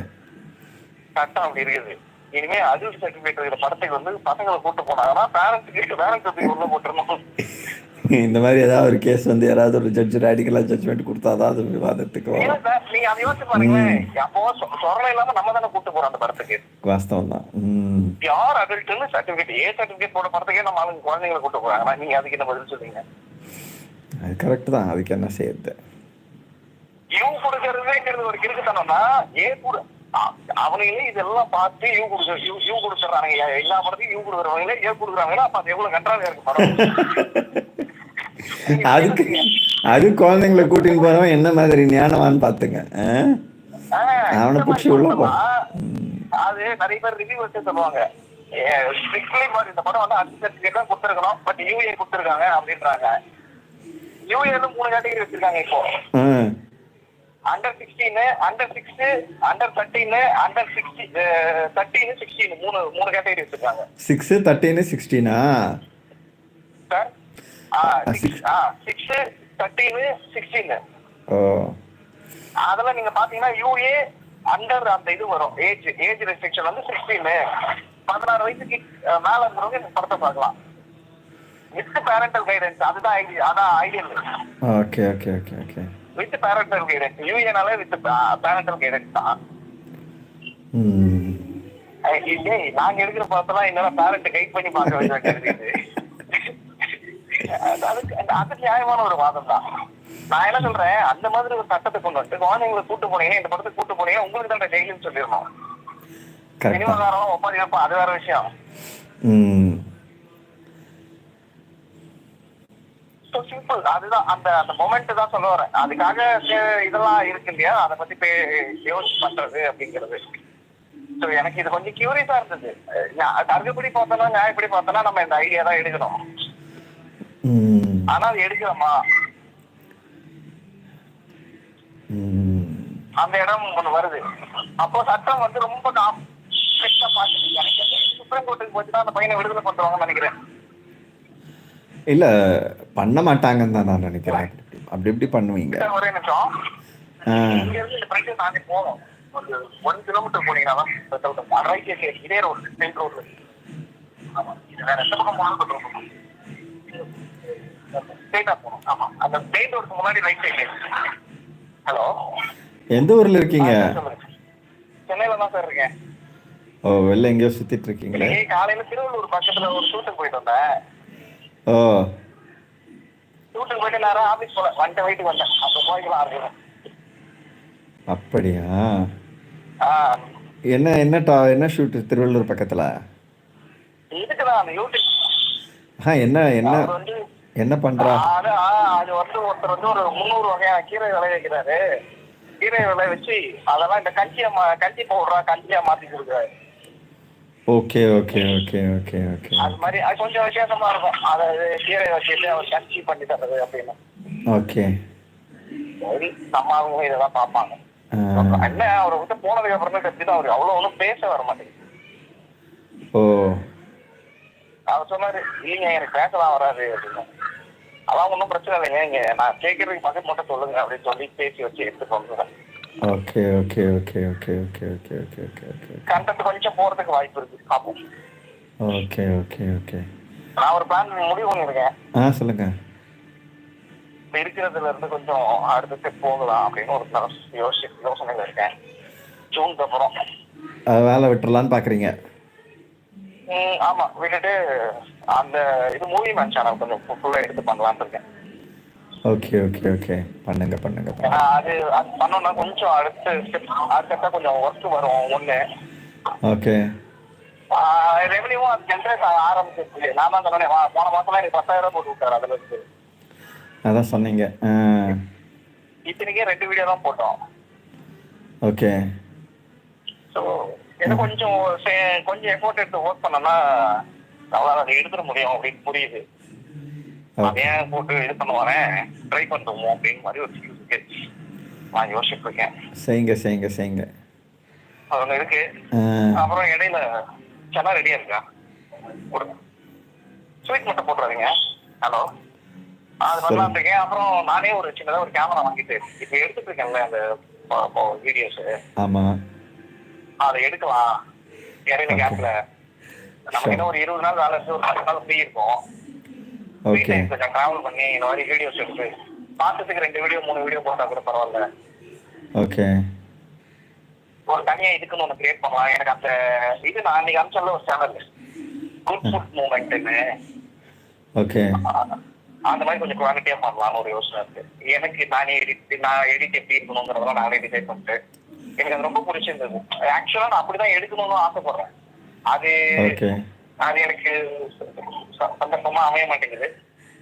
சட்டம் அப்படி இருக்குது. இனிமே அடல்ட் சர்டிபிகேட் இருக்கிற படத்துக்கு வந்து பசங்களை கூட்டு போனாங்கன்னா பேரண்ட்ஸ் உள்ள போட்டுருணும். இந்த மாதிரி ஏதாவது ஒரு கேஸ் வந்து யாராவது ஒரு ஜட்ஜ் ரேடிக்கலா ஜட்ஜ்மெண்ட் கொடுத்தாதான் அது விவாதத்துக்கு வரும். நீங்க அதை யோசிச்சு பாருங்களேன். அப்போ சொரணை இல்லாம நம்ம தானே கூட்டு போறோம் அந்த படத்துக்கு. வாஸ்தவம் தான். யார் அடல்ட்னு சர்டிபிகேட் சர்டிபிகேட் போட படத்துக்கே நம்ம ஆளுங்க குழந்தைங்களை கூட்டு போறாங்க. நீங்க அதுக்கு என்ன பதில் சொல்றீங்க? அது கரெக்ட் தான். அதுக்கு என்ன செய்யுது? யூ கொடுக்கறதுங்கிறது ஒரு கிறுக்குத்தனம்னா கூட அவங்களே இதெல்லாம் பார்த்து யூ கொடுத்துறாங்க. எல்லா படத்தையும் யூ கொடுக்குறவங்களே கொடுக்குறாங்களா? அப்ப அது எவ்வளவு கண்ட்ராவியா இருக்கு படம். அது குழந்தைங்களை கூட்டின்னு போறவன் என்ன மாதிரி ஞானவான்னு பாத்துங்க. அவனை பிடிச்சி உள்ள போ. அது நிறைய பேர் ரிவ்யூ வச்சு சொல்லுவாங்க, இந்த படம் வந்து அட்மினிஸ்ட்ரேட்டிவ் தான் கொடுத்துருக்கணும், பட் யூஏ கொடுத்துருக்காங்க அப்படின்றாங்க. யூஏல 3 கேட்டகரி வச்சிருக்காங்க இப்போ. அண்டர் 16, அண்டர் 6, அண்டர் 13, அண்டர் 13, 16 மூணு கேட்டகரி வச்சிருக்காங்க. 6, 13, 16 சார். 6, 13, 16. அதெல்லாம் நீங்க பாத்தீங்கன்னா யூஏ அண்டர் அந்த இது வரும். ஏஜ் ரெஸ்ட்ரிக்ஷன் வந்து 16. 16 வயசுக்கு மேல இருக்கிறவங்க இந்த படத்தை பார்க்கலாம். With parental guidance. அதான் ideal. Okay okay okay okay. With parental guidance. யூஏனால வித் பேரண்டல் கைடன்ஸ் தான். நாங்க எடுக்கிற படத்தெல்லாம் என்னன்னா பேரண்ட் கைட் பண்ணி பார்க்க வேண்டியது. அது நியாயமான ஒரு வாதம் தான். நான் என்ன சொல்றேன், அந்த மாதிரி ஒரு சட்டத்தை கொண்டு வந்து குழந்தைங்களை கூட்டு போனீங்கன்னா, இந்த படத்தை கூட்டு போனீங்கன்னா உங்களுக்கு தான் ஜெயிலுன்னு சொல்லிடணும். சினிமாக்காரங்களும் ஒப்பாதி வைப்பா, அது வேற விஷயம். So simple. அதுதான் அந்த அந்த மொமெண்ட் தான் சொல்ல வரேன். அதுக்காக இதெல்லாம் இருக்கு இல்லையா, அதை பத்தி யோசிச்சு பண்றது அப்படிங்கிறது. ஸோ எனக்கு இது கொஞ்சம் கியூரியஸா இருந்தது. தர்க்கப்படி பார்த்தோம்னா, நியாயப்படி பார்த்தோம்னா நம்ம இந்த ஐடியா தான் எடுக்கணும். ஆனா அது எடுக்கிறோமா, அந்த இடம் ஒண்ணு வருது. அப்போ சட்டம் வந்து ரொம்ப காம்ப்ளெக்ஸா பார்த்து எனக்கு சுப்ரீம் கோர்ட்டுக்கு போச்சுன்னா அந்த பையனை விடுதலை பண்றாங்கன்னு நினைக்கிறேன். இல்ல பண்ண மாட்டாங்கன்னு தான் நான் நினைக்கிறேன். அப்படி எப்படி பண்ணுவீங்க? ஒரே நிமிஷம். இங்க இருந்து இந்த பிரச்சனை தாண்டி போகணும். ஒரு 1 கிலோமீட்டர் போனீங்கன்னா இதே ரோடு, மெயின் ரோடு. ஆமா, இது வேற எந்த பக்கம் போனாலும் ஸ்ட்ரெயிட்டா போகணும். ஆமா, அந்த மெயின் ரோடுக்கு முன்னாடி ரைட் சைட்ல. ஹலோ, எந்த ஊர்ல இருக்கீங்க? சென்னையில தான் சார் இருக்கேன். ஓ, வெளில எங்கேயோ சுத்திட்டு இருக்கீங்களே? காலையில திருவள்ளூர் பக்கத்துல ஒரு ஷூட்டுக்கு போயிட்டு வந்தேன். ஓ, ஷூட்டுக்கு போயிட்டு நேரம் ஆபீஸ் போல வந்துட்டு வீட்டுக்கு வந்தேன். அப்ப போய்க்கலாம் ஆரம்பிக்கும். அப்படியா? என்ன என்ன என்ன ஷூட் திருவள்ளூர் பக்கத்துல? இதுக்குதான் அந்த யூடியூப். என்ன என்ன வந்து என்ன பண்றா? அது வந்து ஒருத்தர் வந்து ஒரு 300 வகையான கீரை விளைய வைக்கிறாரு. கீரை விளைய வச்சு அதெல்லாம் இந்த கஞ்சி பவுடரா கஞ்சியா மாத்தி கொடுக்குறாரு. Okay okay okay okay okay. அது மாதிரி அது கொஞ்சம் வித்தியாசமா இருக்கும். அதாவது கீரை வச்சுட்டு அவர் கஞ்சி பண்ணி தர்றது அப்படின்னு. ஓகே, சரி, நம்ம அவங்க இதெல்லாம் பார்ப்பாங்க. என்ன அவரை விட்டு போனதுக்கு அப்புறம் தான் தெரிஞ்சுதான் அவரு அவ்வளவு ஒன்றும் பேச வர மாட்டேங்குது. ஓ, அவர் சொன்னாரு, இல்லைங்க எனக்கு பேசலாம் வராது அப்படின்னு. அதான் ஒன்றும் பிரச்சனை இல்லைங்க, இங்க நான் கேட்கறதுக்கு பக்கத்து மட்டும் சொல்லுங்க அப்படின்னு சொல்லி பேசி வச்சு எடுத்துட்டு வந்துடுறேன். Okay okay okay okay okay okay okay okay okay. Content கொஞ்சம் போறதுக்கு வாய்ப்பு இருக்கு, பார்ப்போம். Okay okay okay. நான் ஒரு பிளான் முடிவு பண்ணிருக்கேன். சொல்லுங்க. இருக்கிறதுல இருந்து கொஞ்சம் அடுத்த ஸ்டெப் போகலாம் அப்படின்னு ஒரு யோசனையில இருக்கேன். ஜூனுக்கு அப்புறம் வேலை விட்டுறலான்னு பாக்குறீங்க? ஆமா, விட்டுட்டு அந்த இது மூவி மேன் சேனல் கொஞ்சம் ஃபுல்லா எடுத்து பண்ணலாம்னு இருக்கேன். ஓகே ஓகே ஓகே, பண்ணுங்க பண்ணுங்க. ஏன்னா அது பண்ணோம்னா கொஞ்சம் அடுத்த கொஞ்சம் ஒர்க் வரும் ஒண்ணு. ஓகே. ரெவன்யூவும் அது ஜென்ரேட் ஆரம்பிச்சிருச்சு. நான் தான் சொன்னேன், போன மாசம்லாம் எனக்கு 10,000 போட்டு விட்டாரு. அதுல இருந்து அதான் சொன்னீங்க. இத்தனைக்கே 2 வீடியோ தான் போட்டோம். ஓகே. ஸோ ஏதோ கொஞ்சம் எஃபோர்ட் எடுத்து ஒர்க் பண்ணோம்னா அவளால் அதை எடுத்துட முடியும் அப்படின்னு புரியுது. ஏன் போட்டு இது பண்ண வரேன், ட்ரை பண்ணுவோம் அப்படின்னு மாதிரி ஒரு இருக்கு. நான் யோசிச்சுட்டு இருக்கேன். செய்யுங்க செய்யுங்க செய்யுங்க. அது ஒன்று இருக்கு. அப்புறம் இடையில சென்னா ரெடியா இருக்கா கொடுங்க. ஸ்வீட் மட்டும் போட்டுறாதீங்க. ஹலோ, அது பண்ணலாம் இருக்கேன். அப்புறம் நானே ஒரு சின்னதாக ஒரு கேமரா வாங்கிட்டு இப்போ எடுத்துட்டு இருக்கேன்ல அந்த வீடியோஸ். ஆமா, அதை எடுக்கலாம். இடையில கேப்ல நமக்கு இன்னும் ஒரு 20 நாள் வேலை இருந்து ஒரு 10 நாள் ஃப்ரீ இருக்கும். கொஞ்சம் டிராவல் பண்ணி இந்த மாதிரி வீடியோஸ் எடுத்து மாசத்துக்கு 2 வீடியோ 3 வீடியோ போட்டா கூட பரவாயில்ல. ஓகே. ஒரு தனியா இதுக்குன்னு ஒன்று கிரியேட் பண்ணலாம். எனக்கு அந்த இது நான் அன்னைக்கு அனுப்பிச்சல ஒரு சேனல் குட் ஃபுட் மூவ்மெண்ட்னு. ஓகே. அந்த மாதிரி கொஞ்சம் குவாலிட்டியா பண்ணலாம்னு ஒரு யோசனை இருக்கு எனக்கு. நான் எடிட் எப்படி இருக்கணுங்கிறதெல்லாம் நானே டிசைட் பண்ணிட்டு எனக்கு அது ரொம்ப பிடிச்சிருந்தது. ஆக்சுவலா நான் அப்படிதான் எடுக்கணும்னு ஆசைப்படுறேன். அது எனக்கு சந்தர்ப்பமா அமைய மாட்டேங்குது.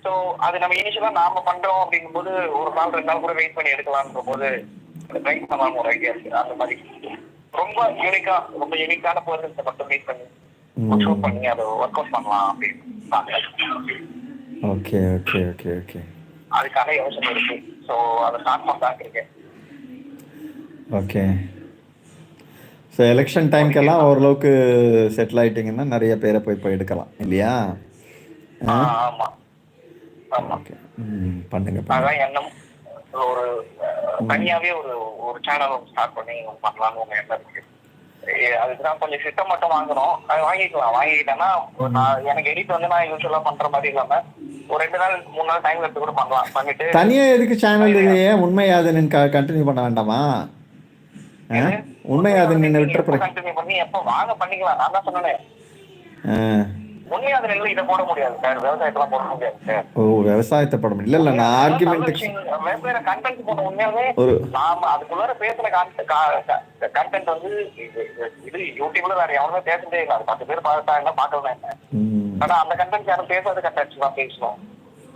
ஸோ அது நம்ம இனிஷியலா நாம பண்றோம் அப்படிங்கும் போது ஒரு நாள் 2 நாள் கூட வெயிட் பண்ணி எடுக்கலாம்ன்ற போது ட்ரை பண்ணலாம் ஒரு ஐடியா இருக்கு. அந்த மாதிரி ரொம்ப யூனிக்கான பர்சன்ஸை மட்டும் மீட் பண்ணி ஷூட் பண்ணி அதை ஒர்க் அவுட் பண்ணலாம் அப்படின்னு. Okay okay okay okay. அதுக்கான யோசனை இருக்கு. ஸோ அதை ஸ்டார்ட் பண்ணலான்னு இருக்கேன். ஓகே. ஸோ எலெக்ஷன் டைம்க்கெல்லாம் ஓரளவுக்கு செட்டில் ஆகிட்டிங்கன்னா நிறைய பேரை போய் எடுக்கலாம் இல்லையா? ஆமாம் ஆமாம். ஓகே, பண்ணுங்க. அதான் எண்ணம். ஒரு தனியாகவே ஒரு சேனல் ஸ்டார்ட் பண்ணி பண்ணலாம்னு ஒன்று எண்ணம் இருக்கு. அதுக்குதான் கொஞ்சம் சிஸ்டம் மட்டும் வாங்கணும். அது வாங்கிக்கிட்டேன்னா எனக்கு எடிட் வந்து நான் யூஸ்வலாக பண்ணுற மாதிரி இல்லாமல் ஒரு 2 நாள் 3 நாள் டைம் எடுத்து கூட பண்ணலாம். பண்ணிட்டு தனியாக எதுக்கு சேனல் இல்லையே? உண்மையாதுன்னு கண்டினியூ பண்ண வேண்டாமா? உண்மையாதுன்னு நின்று விட்டுற கண்டினியூ பண்ணி எப்போ வாங்க பண்ணிக்கலாம். நான் தான் சொன்னேன். உண்மையாதுன்னு இல்லை, இதை போட முடியாது சார். விவசாயத்தெல்லாம் போட முடியாது சார். ஓ, விவசாயத்தை போட முடியல. இல்லை, நான் ஆர்குமெண்ட் வெவ்வேறு கண்டென்ட் போட உண்மையாவே நாம அதுக்குள்ளார பேசுற கண்டென்ட் வந்து இது யூடியூப்ல வேற எவனுமே பேசவே இல்லை. அது 10 பேர் பார்த்தாங்க பார்க்கலாம் என்ன. ஆனா அந்த கண்டென்ட் யாரும் பேசாத கண்டென்ட் தான் பேசணும்.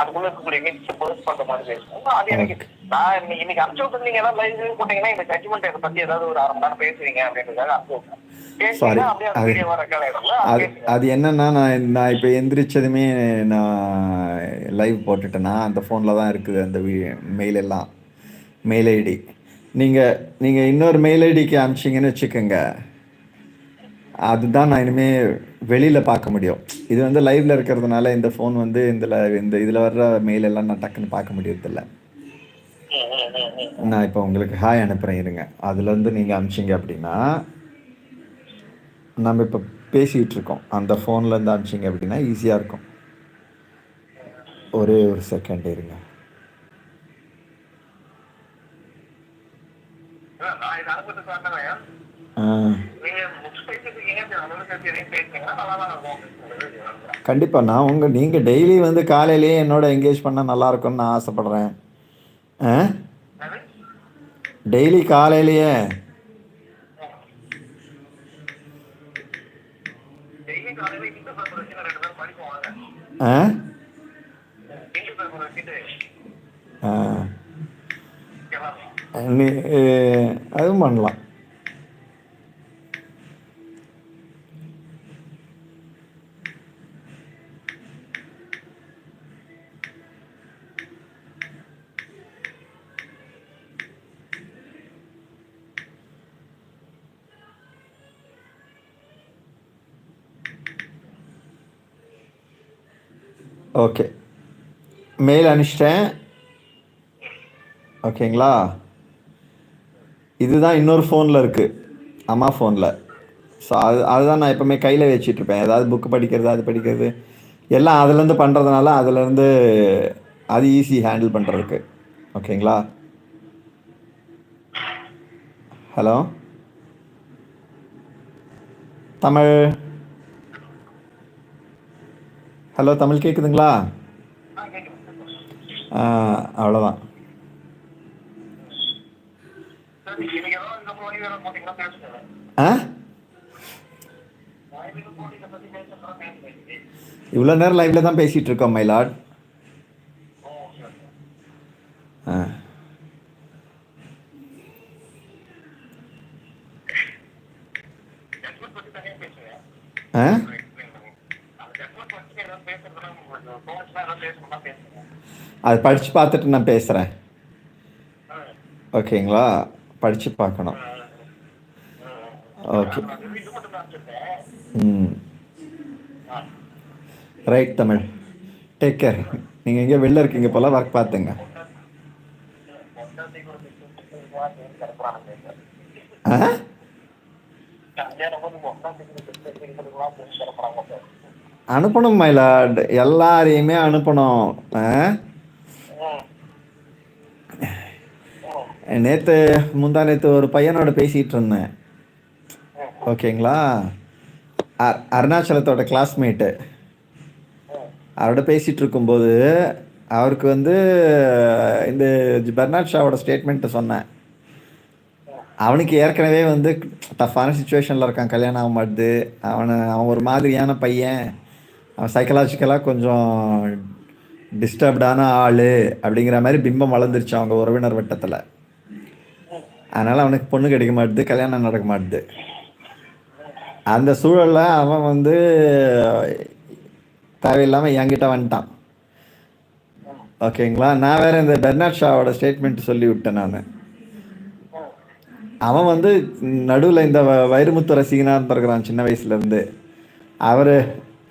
அதுக்குள்ள இருக்கக்கூடிய மீன்ஸ் போஸ்ட் பண்ற மாதிரி பேசுவோம். அது எனக்கு ஓகே. நான் இன்னைக்கு அனுப்பிச்சு விட்டு நீங்க ஏதாவது லைவ் போட்டீங்கன்னா இந்த ஜட்ஜ்மெண்ட் இதை பத்தி ஏதாவது ஒரு 1/2 மணி நேரம் பேசுவீங்க அப்படின்றதுக்காக அனுப்பிச்சு விட்டேன். சாரி, பேசுனீங்கன்னா அப்படியே அந்த அது வீடியோவா ரெக்கார்ட் ஆயிடும்ல, அது அது பேசுங்க. அது என்னன்னா, நான் இப்போ எந்திரிச்சதுமே நான் லைவ் போட்டுட்டேன்னா அந்த ஃபோனில் தான் இருக்குது அந்த மெயில் எல்லாம், மெயில் ஐடி. நீங்கள் இன்னொரு மெயில் ஐடிக்கு அனுப்பிச்சிங்கன்னு வச்சுக்கோங்க, அதுதான் நான் இனிமேல் வெளியில் பார்க்க முடியும். இது வந்து லைவில் இருக்கிறதுனால இந்த ஃபோன் வந்து இந்த இதில் வர்ற மெயில் எல்லாம் நான் டக்குன்னு பார்க்க முடியறதில்ல. நான் இப்போ உங்களுக்கு ஹாய் அனுப்புகிறேன் இருங்க. அதுலேருந்து நீங்கள் அனுப்பிச்சிங்க அப்படின்னா, நம்ம இப்போ பேசிகிட்டு இருக்கோம், அந்த ஃபோன்லேருந்து அனுப்பிச்சிங்க அப்படின்னா ஈஸியாக இருக்கும். ஒரே ஒரு செகண்ட் இருங்க. நான் இதை அனுப்பிட்டு சொன்னேன். நீங்க புக்ஸ் பேசிருக்கீங்க, பேசுனீங்கன்னா நல்லா தான் இருக்கும். கண்டிப்பாக நீங்கள் டெய்லி வந்து காலையிலேயே என்னோட என்கேஜ் பண்ணால் நல்லாயிருக்கும்னு நான் ஆசைப்பட்றேன். டெய்லி காலையிலேயே டெய்லி காலையில இந்த பேப்பர் வச்சு 2 பேரும் படிப்போம். இந்த பேப்பர் வச்சுட்டு அதுவும் பண்ணலாம். ஓகே, மெயில் அனுப்பிச்சிட்டேன். ஓகேங்களா? இதுதான் இன்னொரு ஃபோனில் இருக்குது, அம்மா ஃபோனில். ஸோ அதுதான் நான் எப்போவுமே கையில் வச்சிட்ருப்பேன். ஏதாவது புக்கு படிக்கிறது, அது படிக்கிறது எல்லாம் அதுலேருந்து பண்ணுறதுனால அதுலேருந்து அது ஈஸி ஹேண்டில் பண்ணுறதுக்கு. ஓகேங்களா? ஹலோ தமிழ், ஹலோ தமிழ், கேட்குதுங்களா? அவ்வளோதான். இவ்வளோ நேரம் லைவில் தான் பேசிகிட்டு இருக்கோம் மை லார்ட். அது படித்து பார்த்துட்டு நான் பேசுகிறேன். ஓகேங்களா? படித்து பார்க்கணும். Okay. Right Tamil, take care. நீங்கள் எங்கேயோ வெளில இருக்கீங்க போல், ஒர்க் பார்த்துங்க. அனுப்பணும் மை லார்ட், எல்லாரையுமே அனுப்பணும். முந்தா நேற்று ஒரு பையனோட பேசிகிட்டு இருந்தேன். ஓகேங்களா? அருணாச்சலத்தோட கிளாஸ்மேட்டு. அவரோட பேசிகிட்டு இருக்கும்போது அவருக்கு வந்து இந்த பெர்னாட் ஷாவோட ஸ்டேட்மெண்ட்டை சொன்னேன். அவனுக்கு ஏற்கனவே வந்து டஃப்பான சுச்சுவேஷனில் இருக்கான், கல்யாணம் ஆக மாட்டுது. அவன் ஒரு மாதிரியான பையன், அவன் சைக்கலாஜிக்கலாக கொஞ்சம் டிஸ்டர்ப்டான ஆள் அப்படிங்கிற மாதிரி பிம்பம் வளர்ந்துருச்சு அவங்க உறவினர் வட்டத்தில். அதனால் அவனுக்கு பொண்ணு கிடைக்க மாட்டுது, கல்யாணம் நடக்க மாட்டுது. அந்த சூழலில் அவன் வந்து தேவையில்லாமல் என்கிட்ட வந்துட்டான். ஓகேங்களா? நான் வேறு இந்த பெர்னாட் ஷாவோட ஸ்டேட்மெண்ட் சொல்லி விட்டேன். அவன் வந்து நடுவில் இந்த வைரமுத்து ரசிகனாக இருந்திருக்கிறான் சின்ன வயசுலேருந்து. அவர்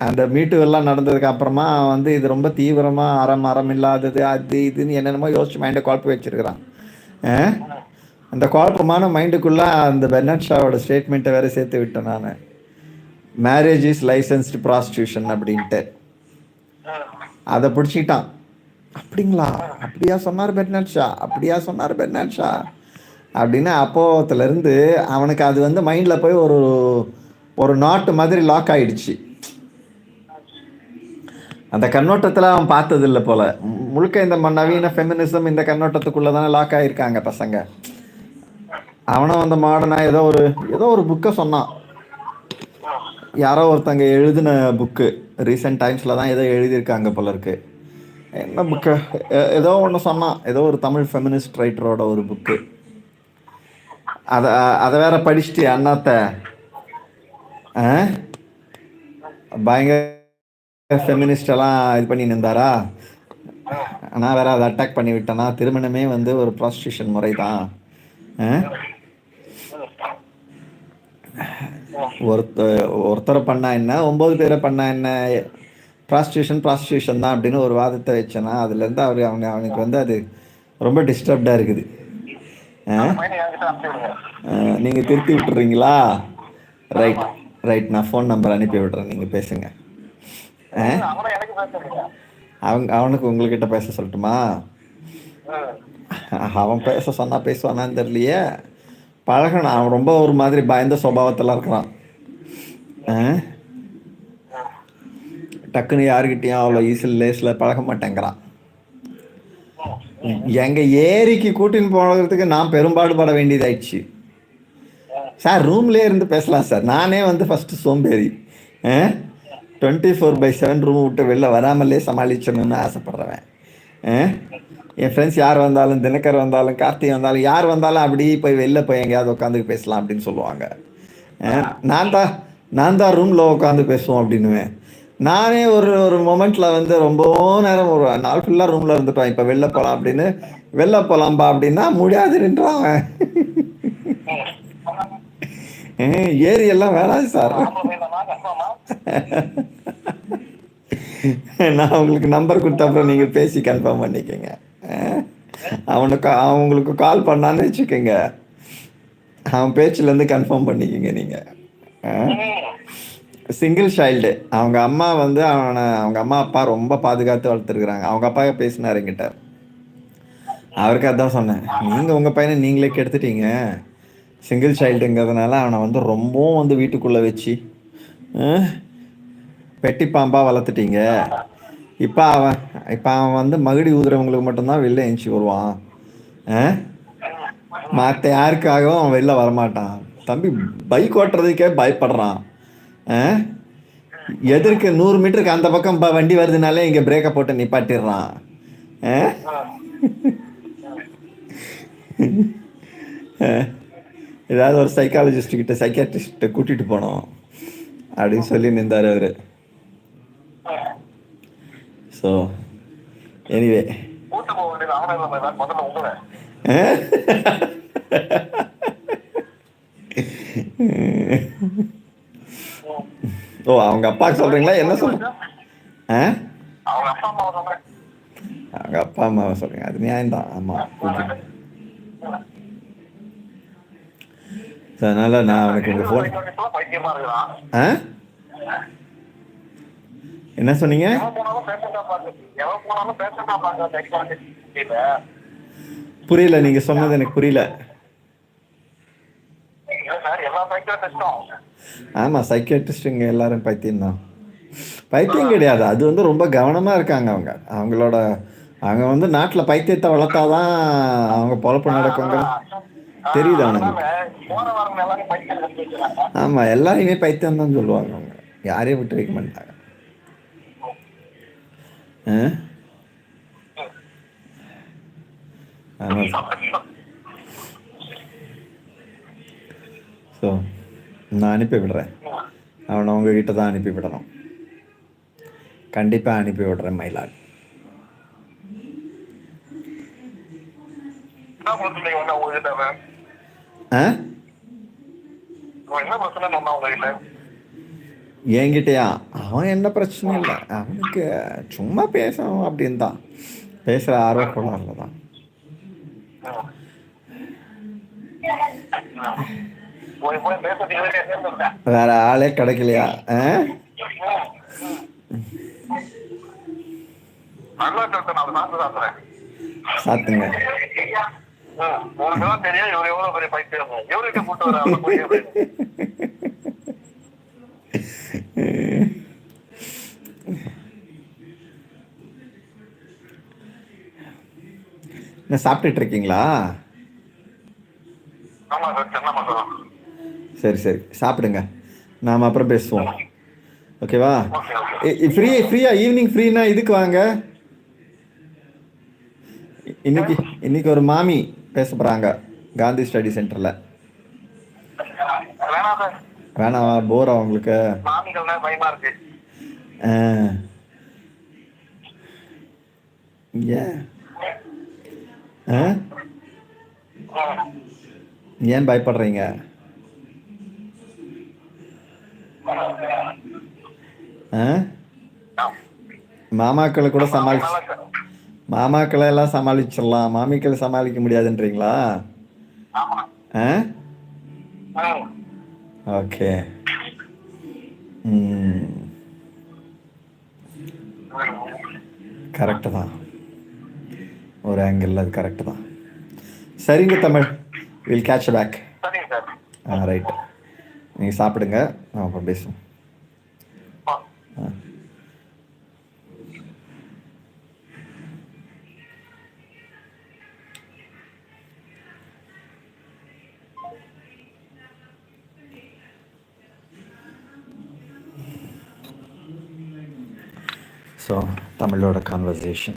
அந்த மீட்டுவெல்லாம் நடந்ததுக்கு அப்புறமா வந்து இது ரொம்ப தீவிரமாக அறம் இல்லாதது அது இதுன்னு என்னென்னமோ யோசிச்சு மைண்டை குழப்பி வச்சுருக்கிறான். அந்த குழப்பமான மைண்டுக்குள்ளே அந்த பெர்னாட் ஷாவோட ஸ்டேட்மெண்ட்டை வேறு சேர்த்து விட்டேன் நான். மேரேஜ் இஸ் லைசன்ஸ்டு ப்ராஸ்டியூஷன் அப்படின்ட்டு அதை பிடிச்சிக்கிட்டான். அப்படிங்களா? அப்படியா சொன்னார் பெர்னாட் ஷா, அப்படியா சொன்னார் பெர்னாட் ஷா அப்படின்னு அப்போத்துலேருந்து அவனுக்கு அது வந்து மைண்டில் போய் ஒரு நாட்டு மாதிரி லாக் ஆகிடுச்சு. அந்த கண்ணோட்டத்தில் அவன் பார்த்ததில்லை போல். முழுக்க இந்த நவீன ஃபெமினிசம் இந்த கண்ணோட்டத்துக்குள்ளே தானே லாக் ஆகியிருக்காங்க பசங்க. அவனும் அந்த மாடர்னாக ஏதோ ஒரு புக்கை சொன்னான். யாரோ ஒருத்தங்க எழுதின புக்கு, ரீசெண்ட் டைம்ஸில் தான் ஏதோ எழுதியிருக்காங்க போல இருக்கு. என்ன புக்கு? ஏதோ ஒன்று சொன்னான், ஏதோ ஒரு தமிழ் ஃபெமினிஸ்ட் ரைட்டரோட ஒரு புக்கு. அதை அதை வேற படிச்சுட்டு அண்ணாத்த பயங்கர ஃபெமினிஸ்ட் எல்லாம் இது பண்ணி நின்றாரா. நான் வேற அதை அட்டாக் பண்ணி விட்டேன்னா, திருமணமே வந்து ஒரு ப்ராஸ்டியூஷன் முறை தான். ஒருத்தரை பண்ணா என்ன, 9 பேரை பண்ணா என்ன, ப்ராஸ்டியூஷன் தான் அப்படின்னு ஒரு வாதத்தை வச்சேன்னா, அதுலேருந்து அவனுக்கு வந்து அது ரொம்ப டிஸ்டர்ப்டாக இருக்குது. நீங்கள் திருத்தி விட்டுறீங்களா? ரைட், நான் ஃபோன் நம்பர் அனுப்பி விடுறேன், நீங்கள் பேசுங்க. அவனுக்கு உங்கள்கிட்ட பேச சொல்லட்டுமா? அவன் பேச சொன்னால் பேசுவானான்னு தெரியலையே. பழகணும். அவன் ரொம்ப ஒரு மாதிரி பயந்த சுபாவத்தில் இருக்கிறான். டக்குன்னு யாருக்கிட்டையும் அவ்வளோ ஈஸில் லேஸில் பழக மாட்டேங்கிறான். எங்கள் ஏரிக்கு கூட்டின்னு போகிறதுக்கு நான் பெரும்பாடுபட வேண்டியதாயிடுச்சு. சார் ரூம்லேயே இருந்து பேசலாம் சார். நானே வந்து ஃபஸ்ட்டு சோம்பேறி. 24/7 ரூம் விட்டு வெளில வராமலே சமாளிச்சணும்னு ஆசைப்படுறவன். என் ஃப்ரெண்ட்ஸ் யார் வந்தாலும், தினகர் வந்தாலும், கார்த்திகை வந்தாலும், யார் வந்தாலும் அப்படி போய் வெளில போய் எங்கேயாவது உட்காந்து பேசலாம் அப்படின்னு சொல்லுவாங்க. நான் தான் ரூமில் உட்காந்து பேசுவோம் அப்படின்னுவேன். நானே ஒரு மொமெண்ட்டில் வந்து ரொம்ப நேரம் ஒரு நாள் ஃபுல்லாக ரூமில் இருந்துட்டோம். இப்போ வெளில போகலாம் அப்படின்னு, வெளில போகலாம்பா அப்படின்னா முடியாதுன்றான். ஏரி எல்லாம் வேணாம் சார். நான் உங்களுக்கு நம்பர் கொடுத்த அப்புறம் நீங்கள் பேசி கன்ஃபார்ம் பண்ணிக்கோங்க. அவங்களுக்கு கால் பண்ணான்னு வச்சுக்கோங்க, அவன் பேச்சுலேருந்து கன்ஃபார்ம் பண்ணிக்கோங்க. நீங்கள் சிங்கிள் சைல்டு. அவங்க அம்மா வந்து அவங்க அம்மா அப்பா ரொம்ப பாதுகாத்து வளர்த்துருக்குறாங்க. அவங்க அப்பா பேசினார் என்கிட்ட. அவருக்கு அதான் சொன்னேன், நீங்கள் உங்கள் பையனை நீங்களே கெடுத்துட்டீங்க. சிங்கிள் சைல்டுங்கிறதுனால அவனை வந்து ரொம்பவும் வந்து வீட்டுக்குள்ளே வச்சு பெட்டி பாம்பாக வளர்த்துட்டீங்க. இப்போ அவன் வந்து மகுடி ஊதுறவங்களுக்கு மட்டும்தான் வெளில எழுச்சி வருவான். மற்ற யாருக்காகவும் அவன் வெளில வரமாட்டான். தம்பி பைக் ஓட்டுறதுக்கே பயப்படுறான். எதிர்க்கு 100 மீட்டருக்கு அந்த பக்கம் வண்டி வருதுனாலே இங்கே பிரேக்கை போட்டு நிப்பாட்டிடுறான். ஏதாவது ஒரு சைக்காலஜிஸ்ட்கிட்ட, சைக்காட்ரிஸ்ட்டை கூட்டிகிட்டு போனோம் அப்படின்னு சொல்லி நின்றார் அவர். ஸோ எனிவே ஓ அவங்க அப்பாவுக்கு சொல்கிறீங்களா? என்ன சொல்கிறேன்? அவங்க அப்பா அம்மாவை சொல்கிறீங்க, அது நியாயம்தான். ஆமாம். அதனால நான் அவனுக்கு உங்கள் ஃபோன் என்ன சொன்னீங்க? புரியல, நீங்கள் சொன்னது எனக்கு புரியல. ஆமாம், சைக்கியாட்ரிஸ்ட்டுங்க எல்லாரும் பைத்தியம் தான். பைத்தியம் கிடையாது, அது வந்து ரொம்ப கவனமாக இருக்காங்க. அவங்க வந்து நாட்டில் பைத்தியத்தை வளர்த்தாதான் அவங்க பொழப்பு நடக்குங்க. தெரியுது அவனுக்கு. ஆமாம், எல்லாரையுமே பைத்தியம் தான் சொல்லுவாங்க. அவங்க யாரையும் விட்டு வைக்க மாட்டாங்க. ஸோ நான் அனுப்பி விடுறேன். அவனை உங்ககிட்ட தான் அனுப்பி விடணும். கண்டிப்பாக அனுப்பி விடுறேன் மயிலாட். என்கிட்டயா? அவன் என்ன பிரச்சனை இல்லை, அவனுக்கு சும்மா பேசணும் அப்படின்னு தான், பேசுகிற ஆர்வக்குள்ள தான். வேற ஆளே கிடைக்கலையா? சாத்துங்க. என்ன சாப்பிட்டுட்டு இருக்கீங்களா? சரி சரி, சாப்பிடுங்க. நாம் அப்புறம் பேசுவோம். ஓகேவா? ஃப்ரீயா ஈவினிங் ஃப்ரீனா இதுக்கு வாங்க. இன்னைக்கு இன்னைக்கு ஒரு மாமி பேச போகிறாங்க காந்தி ஸ்டடி சென்டரில். வேணாம் சார், வேணாவா? போரா உங்களுக்கு? மாமிகள்னா பயமா இருக்கு. ஆ. ஏன் ஆ ஏன் பயப்படுறீங்க? ஆ மாமாக்களை கூட மாமாக்களை எல்லாம் சமாளிச்சிடலாம், மாமிக்களை சமாளிக்க முடியாதுன்றீங்களா? ஆமா. ஆ ஓகே. கரெக்டு தான், ஒரு ஆங்கிள் அது கரெக்டு தான். சரிங்க தமிழ், வில் கேட்ச் பேக். சரிங்க சார். ரைட், நீங்கள் சாப்பிடுங்க, நான் அப்புறம் பேசுவோம். ஸோ தமிழோட கான்வர்சேஷன்